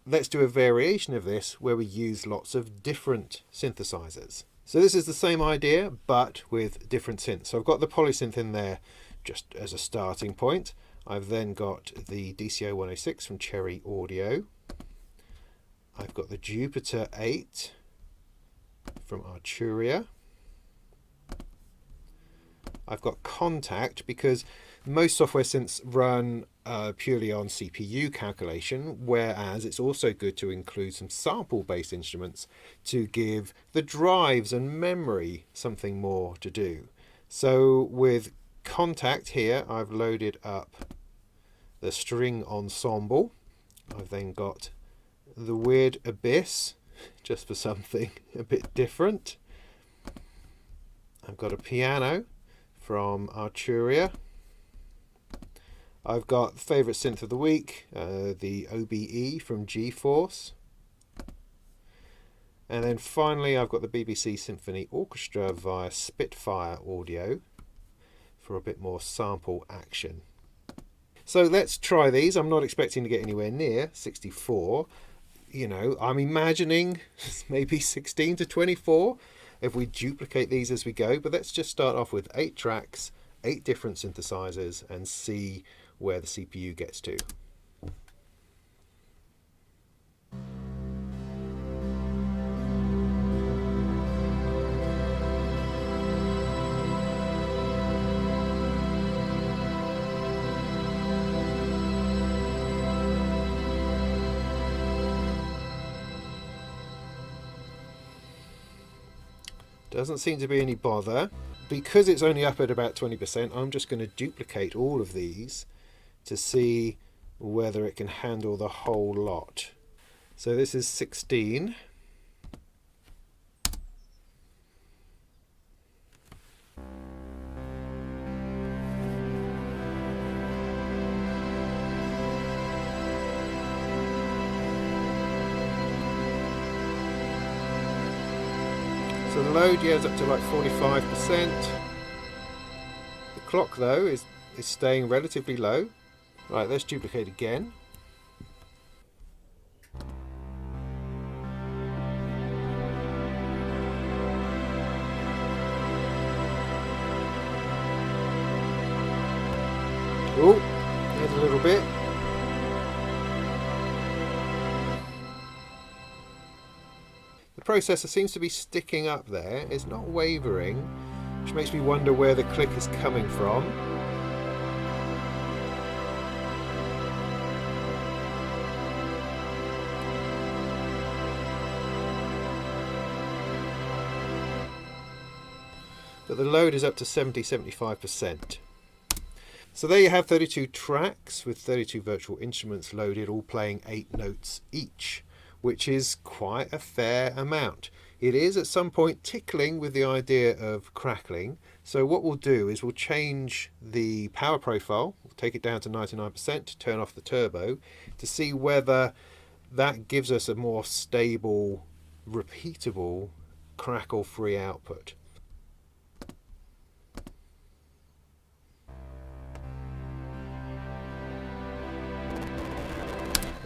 let's do a variation of this where we use lots of different synthesizers. So this is the same idea, but with different synths. So I've got the polysynth in there just as a starting point. I've then got the DCO 106 from Cherry Audio. I've got the Jupiter 8 from Arturia. I've got Contact because most software synths run purely on CPU calculation, whereas it's also good to include some sample-based instruments to give the drives and memory something more to do. So with Contact here, I've loaded up the string ensemble. I've then got the Weird Abyss, just for something a bit different. I've got a piano from Arturia. I've got favourite synth of the week, the OBE from GeForce. And then finally I've got the BBC Symphony Orchestra via Spitfire Audio for a bit more sample action. So let's try these. I'm not expecting to get anywhere near 64. You know, I'm imagining maybe 16 to 24 if we duplicate these as we go. But let's just start off with 8 tracks, 8 different synthesizers, and see where the CPU gets to. Doesn't seem to be any bother. Because it's only up at about 20%, I'm just going to duplicate all of these to see whether it can handle the whole lot. So this is 16. So the load, yeah, is up to like 45%. The clock, though, is staying relatively low. Right, let's duplicate again. Oh, there's a little bit. The processor seems to be sticking up there. It's not wavering, which makes me wonder where the click is coming from. But the load is up to 70-75%. So there you have 32 tracks with 32 virtual instruments loaded, all playing 8 notes each, which is quite a fair amount. It is at some point tickling with the idea of crackling. So what we'll do is we'll change the power profile, we'll take it down to 99%, turn off the turbo to see whether that gives us a more stable, repeatable, crackle-free output.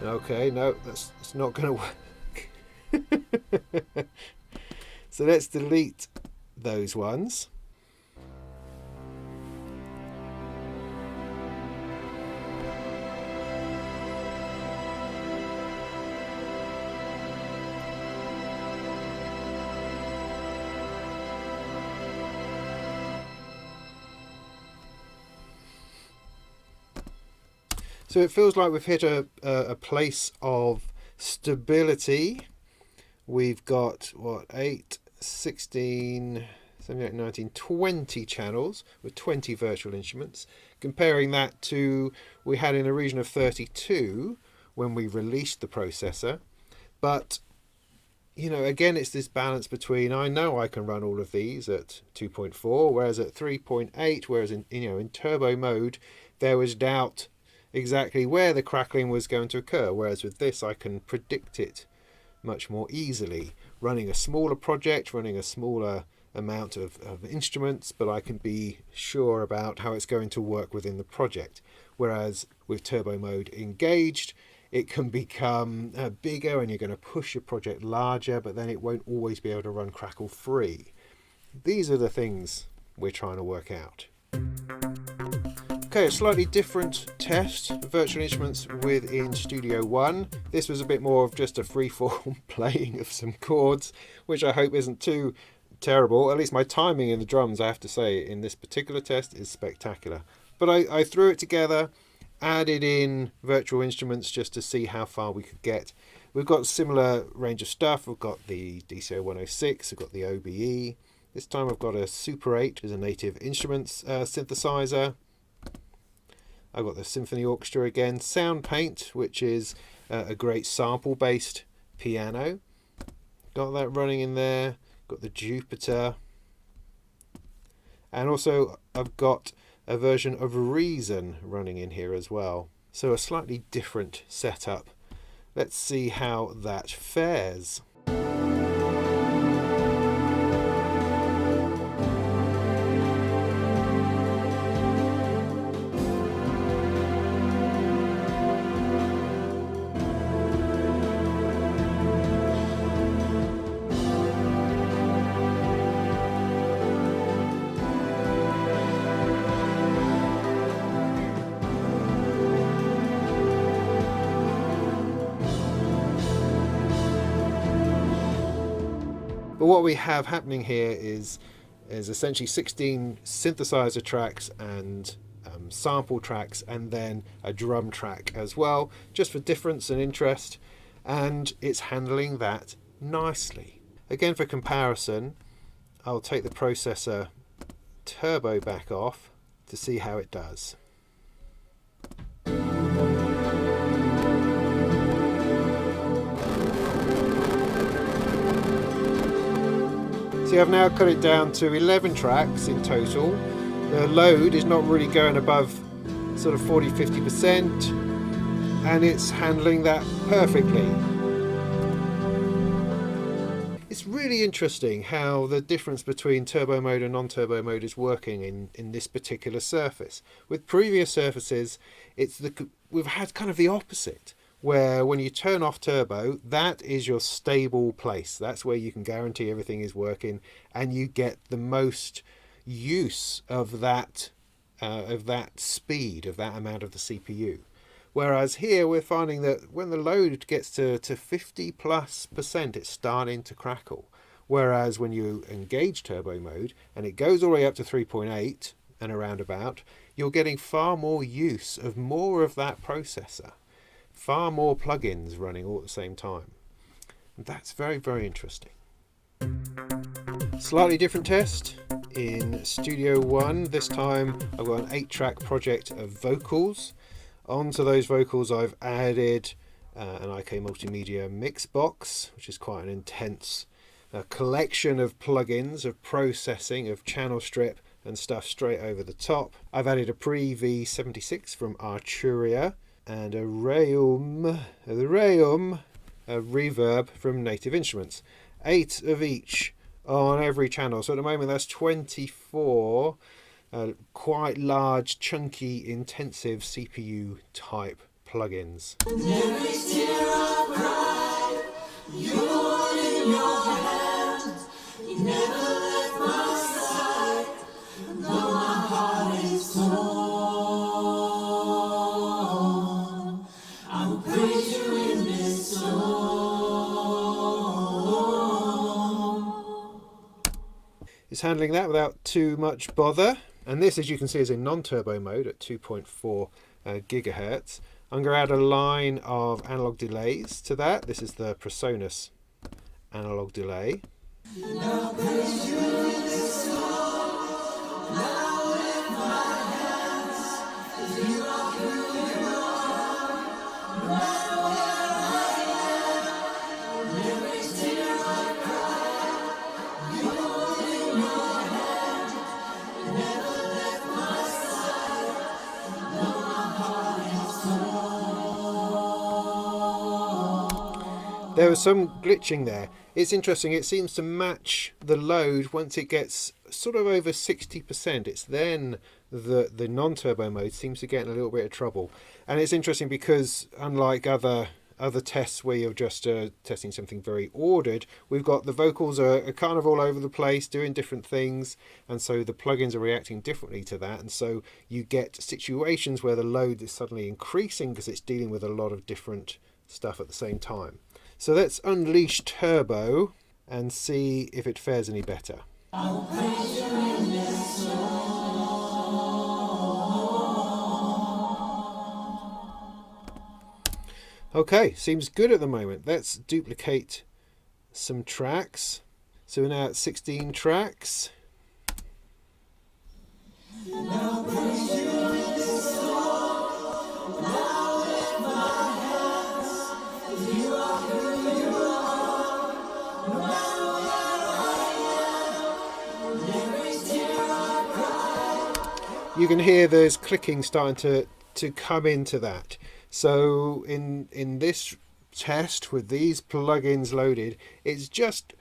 Okay, no, it's not going to work. So let's delete those ones. So it feels like we've hit a place of stability. We've got, what, 8, 16, 17, 19, 20 channels with 20 virtual instruments. Comparing that to we had in a region of 32 when we released the processor. But, you know, again, it's this balance between, I know I can run all of these at 2.4, whereas at 3.8, whereas in turbo mode, there was doubt exactly where the crackling was going to occur, whereas with this I can predict it much more easily. Running a smaller project, running a smaller amount of instruments, but I can be sure about how it's going to work within the project. Whereas with turbo mode engaged, it can become bigger and you're going to push your project larger, but then it won't always be able to run crackle free. These are the things we're trying to work out. Okay, a slightly different test, virtual instruments within Studio One. This was a bit more of just a free-form playing of some chords, which I hope isn't too terrible. At least my timing in the drums, I have to say, in this particular test is spectacular. But I threw it together, added in virtual instruments just to see how far we could get. We've got a similar range of stuff. We've got the DCO 106, we've got the OBE. This time I've got a Super 8, which is a native instruments synthesizer. I've got the Symphony Orchestra again, Sound Paint, which is a great sample-based piano. Got that running in there. Got the Jupiter. And also I've got a version of Reason running in here as well. So a slightly different setup. Let's see how that fares. But what we have happening here is essentially 16 synthesizer tracks and sample tracks, and then a drum track as well, just for difference and interest, and it's handling that nicely. Again, for comparison, I'll take the processor turbo back off to see how it does. See, I've now cut it down to 11 tracks in total. The load is not really going above sort of 40-50%, and it's handling that perfectly. It's really interesting how the difference between turbo mode and non-turbo mode is working in this particular surface. With previous surfaces, we've had kind of the opposite, where when you turn off turbo, that is your stable place. That's where you can guarantee everything is working, and you get the most use of that speed, of that amount of the CPU. Whereas here we're finding that when the load gets to 50+%, it's starting to crackle. Whereas when you engage turbo mode and it goes all the way up to 3.8 and around about, you're getting far more use of more of that processor. Far more plugins running all at the same time. That's very, very interesting. Slightly different test in Studio One. This time I've got an 8-track project of vocals. Onto those vocals I've added an IK Multimedia mix box, which is quite an intense collection of plugins, of processing, of channel strip and stuff straight over the top. I've added a pre-V76 from Arturia, and a Rayum reverb from Native Instruments. 8 of each on every channel. So at the moment that's 24 quite large, chunky, intensive CPU type plugins. Every tear I cry, you're in your hands. You never left my side, though my heart is torn. It's handling that without too much bother, and this, as you can see, is in non-turbo mode at 2.4 gigahertz. I'm going to add a line of analog delays to that. This is the PreSonus analog delay. There was some glitching there. It's interesting, it seems to match the load once it gets sort of over 60%. It's then the non-turbo mode seems to get in a little bit of trouble. And it's interesting because unlike other tests where you're just testing something very ordered, we've got the vocals are kind of all over the place doing different things, and so the plugins are reacting differently to that, and so you get situations where the load is suddenly increasing because it's dealing with a lot of different stuff at the same time. So let's unleash turbo and see if it fares any better. Okay, seems good at the moment. Let's duplicate some tracks. So we're now at 16 tracks. You can hear there's clicking starting to come into that. So in this test with these plugins loaded, it's just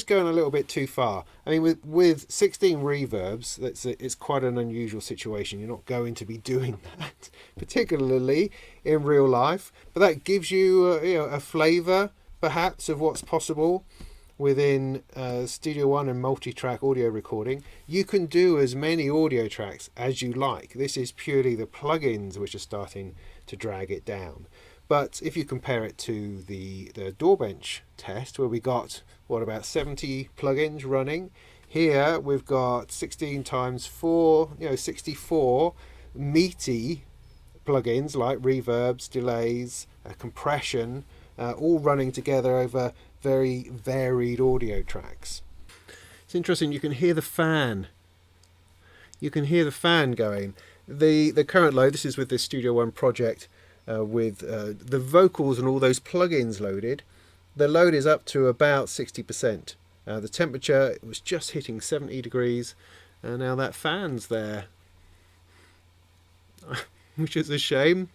going a little bit too far. I mean, with 16 reverbs, it's quite an unusual situation. You're not going to be doing that, particularly in real life. But that gives you a flavour, perhaps, of what's possible within Studio One and multi-track audio recording. You can do as many audio tracks as you like. This is purely the plugins which are starting to drag it down. But if you compare it to the DawBench test, where we got about 70 plugins running, here we've got 16 times 4, 64 meaty plugins like reverbs, delays, compression, all running together over very varied audio tracks. It's interesting, you can hear the fan. You can hear the fan going. The current load, this is with this Studio One project with the vocals and all those plugins loaded. The load is up to about 60%. The temperature was just hitting 70 degrees, and now that fan's there, which is a shame.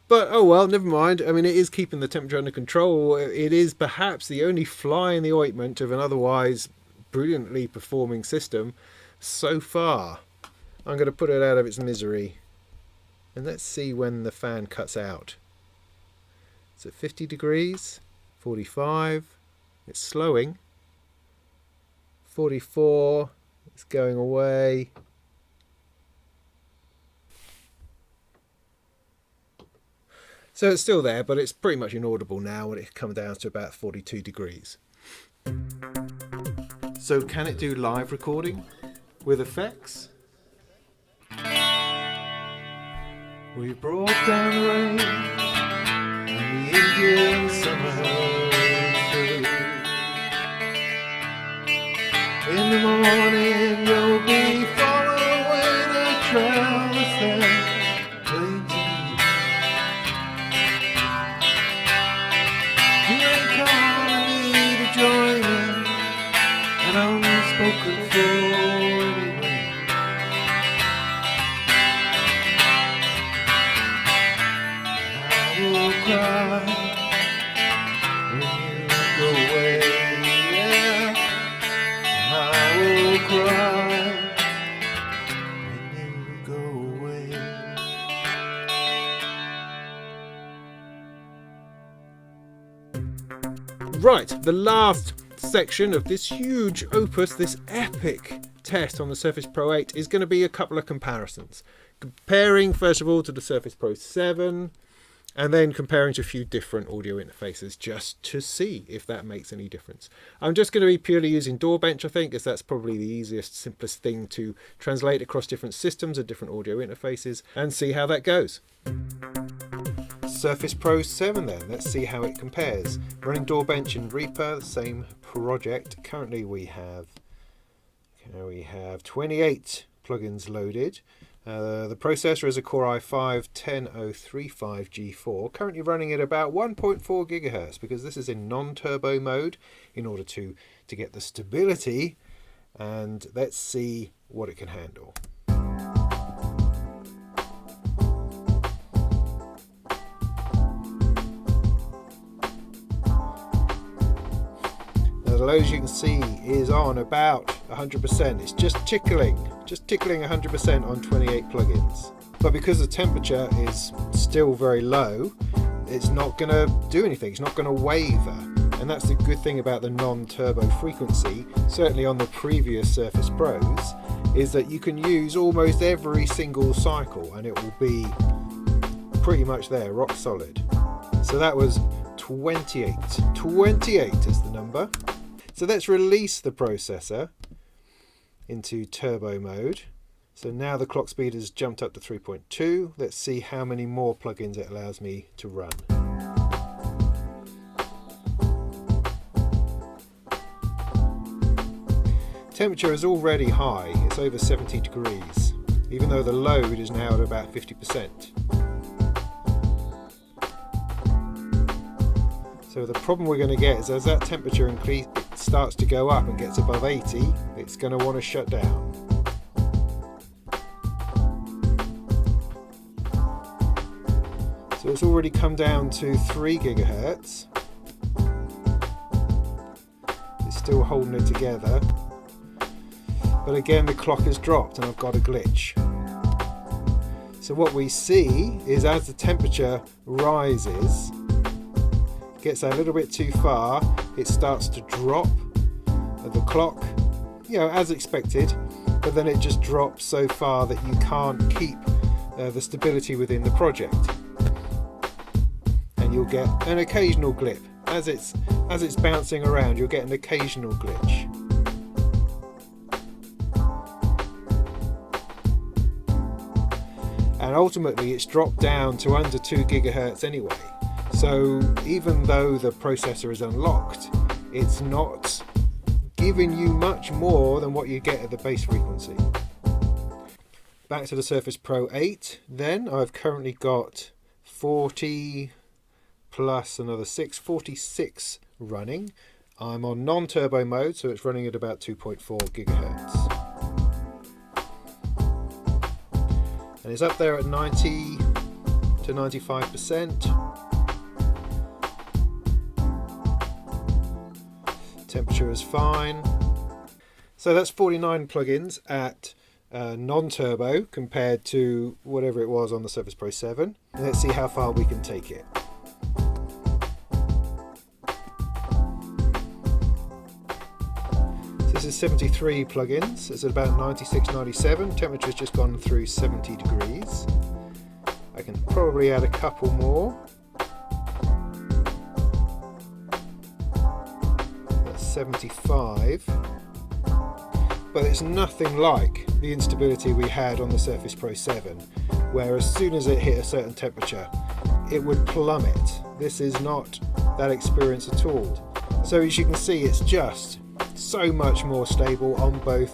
But oh well, never mind. I mean, it is keeping the temperature under control. It is perhaps the only fly in the ointment of an otherwise brilliantly performing system so far. I'm going to put it out of its misery. And let's see when the fan cuts out. It's at 50 degrees, 45, it's slowing, 44, it's going away. So it's still there, but it's pretty much inaudible now when it comes down to about 42 degrees. So can it do live recording with effects? We brought down the rain and the Indian summer through. In the morning you'll be following a trail that's there plain to you. You ain't calling me to join in an unspoken for anyway. I will cry when you go away, yeah. I will cry when you go away. Right, the last section of this huge opus, this epic test on the Surface Pro 8 is going to be a couple of comparisons. Comparing first of all to the Surface Pro 7, and then comparing to a few different audio interfaces just to see if that makes any difference. I'm just going to be purely using DawBench, I think, as that's probably the easiest, simplest thing to translate across different systems and different audio interfaces and see how that goes. Surface Pro 7 then, let's see how it compares. Running DawBench and Reaper, the same project. Currently we have 28 plugins loaded. The processor is a Core i5-10035G4, currently running at about 1.4 GHz because this is in non-turbo mode in order to get the stability, and let's see what it can handle. Now the low, as you can see, is on about 100%. It's just tickling 100% on 28 plugins. But because the temperature is still very low, it's not going to do anything. It's not going to waver. And that's the good thing about the non-turbo frequency, certainly on the previous Surface Pros, is that you can use almost every single cycle and it will be pretty much there, rock solid. So that was 28. 28 is the number. So let's release the processor into turbo mode. So now the clock speed has jumped up to 3.2. Let's see how many more plugins it allows me to run. Temperature is already high, it's over 70 degrees, even though the load is now at about 50%. So the problem we're going to get is as that temperature starts to go up and gets above 80, it's going to want to shut down. So it's already come down to 3 GHz. It's still holding it together. But again, the clock has dropped and I've got a glitch. So what we see is as the temperature rises, gets a little bit too far, it starts to drop the clock, as expected, but then it just drops so far that you can't keep the stability within the project. And you'll get an occasional glitch. As it's bouncing around, you'll get an occasional glitch. And ultimately it's dropped down to under 2 GHz anyway. So even though the processor is unlocked, it's not giving you much more than what you get at the base frequency. Back to the Surface Pro 8 then, I've currently got 40 plus another 46 running. I'm on non-turbo mode, so it's running at about 2.4 GHz. And it's up there at 90 to 95%. Temperature is fine. So that's 49 plugins at non-turbo compared to whatever it was on the Surface Pro 7. And let's see how far we can take it. This is 73 plugins. It's at about 96, 97. Temperature's just gone through 70 degrees. I can probably add a couple more. That's 75. But it's nothing like the instability we had on the Surface Pro 7, where as soon as it hit a certain temperature, it would plummet. This is not that experience at all. So as you can see, it's just so much more stable on both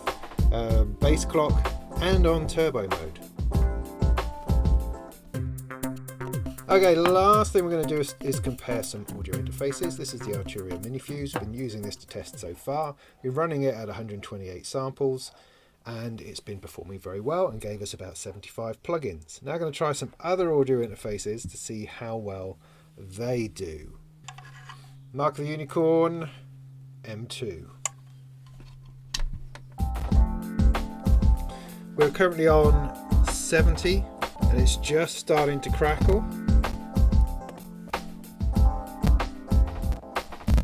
base clock and on turbo mode. Okay, the last thing we're going to do is compare some audio interfaces. This is the Arturia Minifuse. We've been using this to test so far. We're running it at 128 samples and it's been performing very well and gave us about 75 plugins. Now I'm going to try some other audio interfaces to see how well they do. Mark the Unicorn M2. We're currently on 70 and it's just starting to crackle.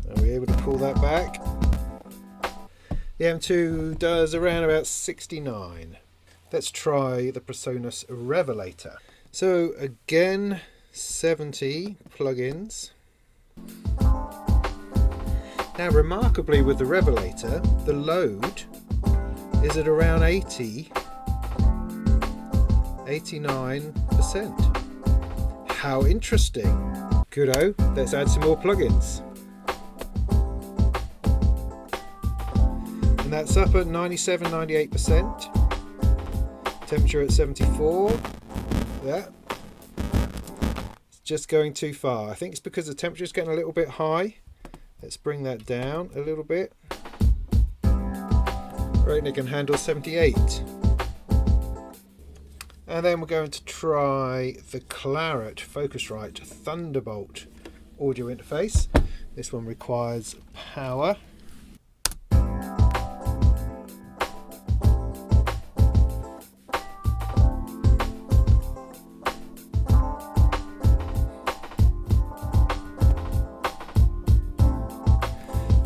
Are we able to pull that back? The M2 does around about 69. Let's try the Presonus Revelator. So again, 70 plugins. Now remarkably with the Revelator, the load is at around 89%. How interesting. Kudo, let's add some more plugins. And that's up at 97-98%. Temperature at 74. Yeah. It's just going too far. I think it's because the temperature is getting a little bit high. Let's bring that down a little bit. I reckon it can handle 78. And then we're going to try the Claret Focusrite Thunderbolt audio interface. This one requires power.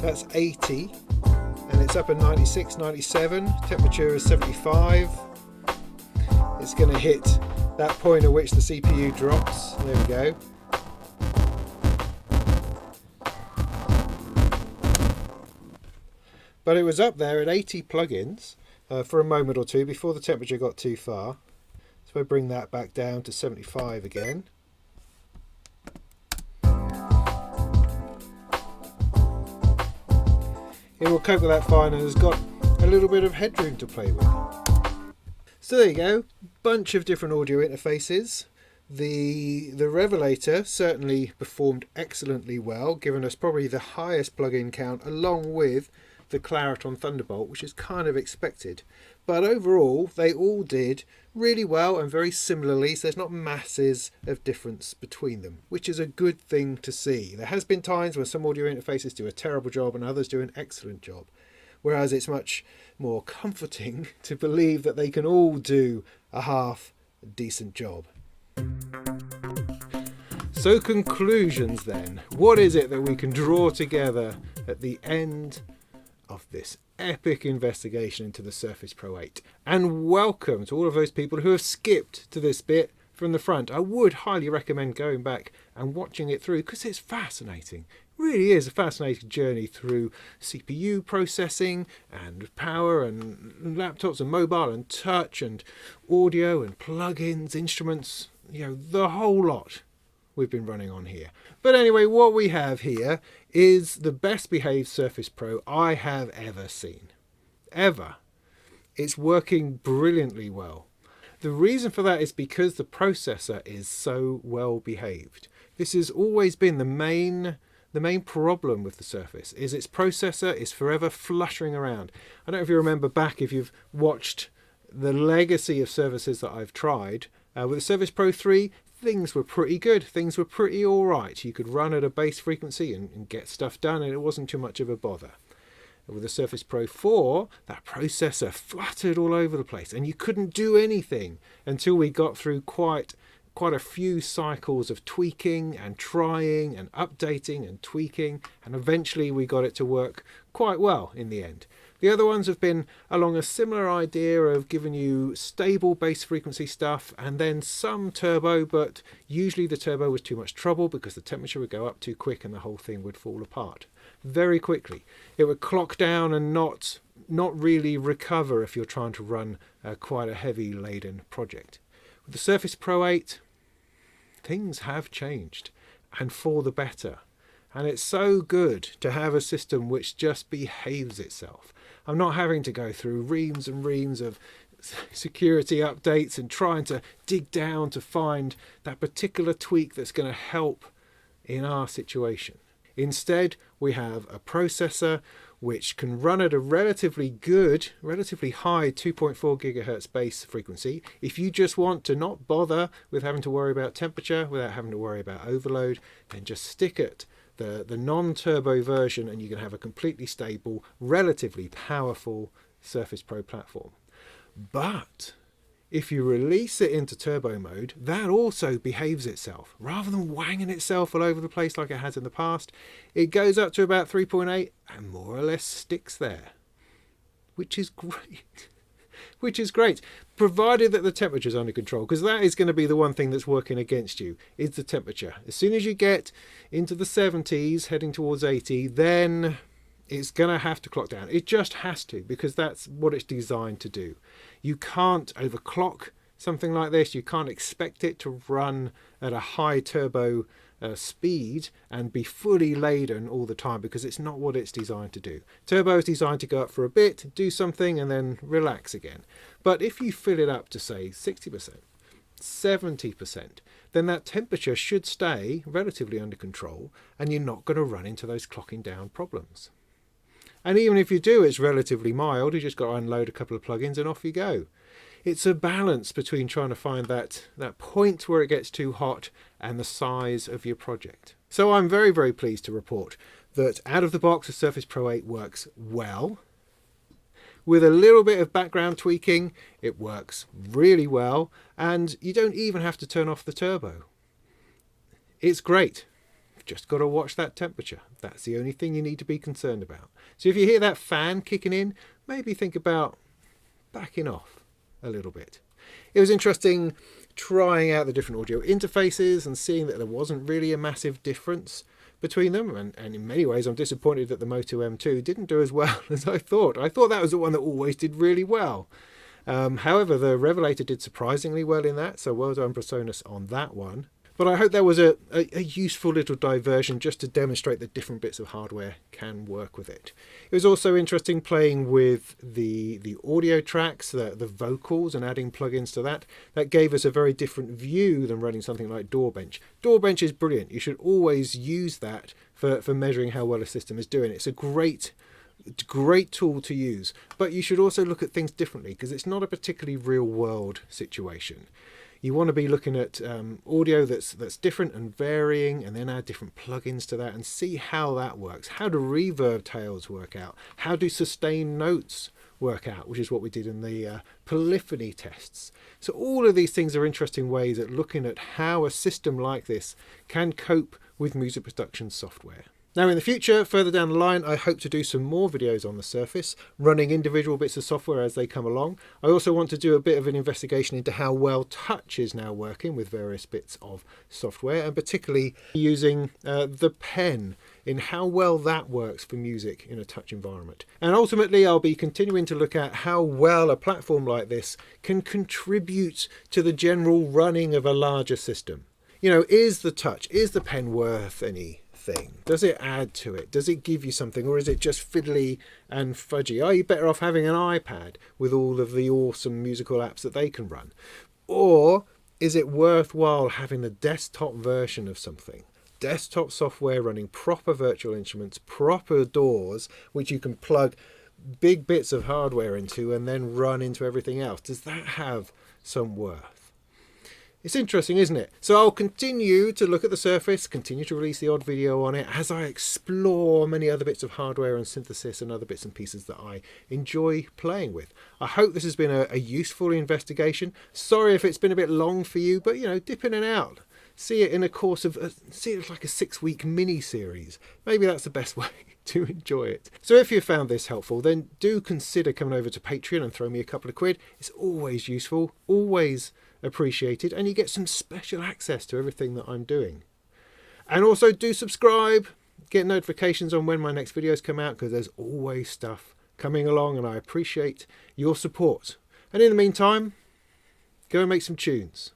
That's 80, and it's up at 96, 97, temperature is 75. It's going to hit that point at which the CPU drops. There we go. But it was up there at 80 plugins for a moment or two before the temperature got too far. So I bring that back down to 75 again. It will cope with that fine and has got a little bit of headroom to play with. So there you go, bunch of different audio interfaces. The Revelator certainly performed excellently well, giving us probably the highest plugin count along with the Claret on Thunderbolt, which is kind of expected. But overall, they all did really well and very similarly, so there's not masses of difference between them, which is a good thing to see. There has been times when some audio interfaces do a terrible job and others do an excellent job, whereas it's much more comforting to believe that they can all do a half decent job. So conclusions then. What is it that we can draw together at the end of this epic investigation into the Surface Pro 8? And welcome to all of those people who have skipped to this bit from the front. I would highly recommend going back and watching it through because it's fascinating. It really is a fascinating journey through CPU processing and power and laptops and mobile and touch and audio and plugins, instruments, the whole lot we've been running on here. But anyway, what we have here is the best behaved Surface Pro I have ever seen. Ever. It's working brilliantly well. The reason for that is because the processor is so well behaved. This has always been the main problem with the Surface, is its processor is forever fluttering around. I don't know if you remember back, if you've watched the legacy of services that I've tried, with the Surface Pro 3, things were pretty good. Things were pretty all right. You could run at a base frequency and get stuff done, and it wasn't too much of a bother. With the Surface Pro 4, that processor fluttered all over the place, and you couldn't do anything until we got through quite a few cycles of tweaking and trying and updating and tweaking, and eventually we got it to work quite well in the end. The other ones have been along a similar idea of giving you stable bass frequency stuff and then some turbo, but usually the turbo was too much trouble because the temperature would go up too quick and the whole thing would fall apart very quickly. It would clock down and not really recover if you're trying to run quite a heavy laden project. With the Surface Pro 8, things have changed, and for the better. And it's so good to have a system which just behaves itself. I'm not having to go through reams and reams of security updates and trying to dig down to find that particular tweak that's going to help in our situation. Instead, we have a processor which can run at a relatively high 2.4 gigahertz base frequency. If you just want to not bother with having to worry about temperature, without having to worry about overload, then just stick it the non-turbo version and you can have a completely stable, relatively powerful Surface Pro platform. But if you release it into turbo mode, that also behaves itself. Rather than wanging itself all over the place like it has in the past, it goes up to about 3.8 and more or less sticks there. Which is great. Which is great, provided that the temperature is under control, because that is going to be the one thing that's working against you, is the temperature. As soon as you get into the 70s, heading towards 80, then it's going to have to clock down. It just has to, because that's what it's designed to do. You can't overclock something like this, you can't expect it to run at a high turbo speed and be fully laden all the time, because it's not what it's designed to do. Turbo is designed to go up for a bit, do something, and then relax again. But if you fill it up to say 60%, 70%, then that temperature should stay relatively under control, and you're not going to run into those clocking down problems. And even if you do, it's relatively mild. You just got to unload a couple of plugins and off you go. It's a balance between trying to find that point where it gets too hot and the size of your project. So I'm very, very pleased to report that out of the box, the Surface Pro 8 works well. With a little bit of background tweaking, it works really well, and you don't even have to turn off the turbo. It's great. You've just got to watch that temperature. That's the only thing you need to be concerned about. So if you hear that fan kicking in, maybe think about backing off a little bit. It was interesting trying out the different audio interfaces and seeing that there wasn't really a massive difference between them, and in many ways I'm disappointed that the Moto M2 didn't do as well as I thought. I thought that was the one that always did really well. However, the Revelator did surprisingly well in that, so well done PreSonus on that one. But I hope that was a useful little diversion just to demonstrate that different bits of hardware can work with it. It was also interesting playing with the audio tracks, the vocals, and adding plugins to that. That gave us a very different view than running something like DawBench. DawBench is brilliant. You should always use that for measuring how well a system is doing. It's a great tool to use, but you should also look at things differently, because it's not a particularly real world situation. You want to be looking at audio that's different and varying, and then add different plugins to that and see how that works. How do reverb tails work out? How do sustained notes work out, which is what we did in the polyphony tests. So all of these things are interesting ways at looking at how a system like this can cope with music production software. Now in the future, further down the line, I hope to do some more videos on the Surface, running individual bits of software as they come along. I also want to do a bit of an investigation into how well Touch is now working with various bits of software, and particularly using the pen, in how well that works for music in a Touch environment. And ultimately, I'll be continuing to look at how well a platform like this can contribute to the general running of a larger system. You know, is the pen worth anything? Does it add to it? Does it give you something, or is it just fiddly and fudgy? Are you better off having an iPad with all of the awesome musical apps that they can run? Or is it worthwhile having the desktop version of something? Desktop software running proper virtual instruments, proper DAWs, which you can plug big bits of hardware into and then run into everything else. Does that have some worth? It's interesting, isn't it? So I'll continue to look at the Surface, continue to release the odd video on it as I explore many other bits of hardware and synthesis and other bits and pieces that I enjoy playing with. I hope this has been a useful investigation. Sorry if it's been a bit long for you, but you know, dip in and out. See it in a course of, see it like a 6-week mini-series. Maybe that's the best way to enjoy it. So if you found this helpful, then do consider coming over to Patreon and throw me a couple of quid. It's always useful, always appreciated, and you get some special access to everything that I'm doing. And also do subscribe, get notifications on when my next videos come out, because there's always stuff coming along, and I appreciate your support. And in the meantime, go and make some tunes.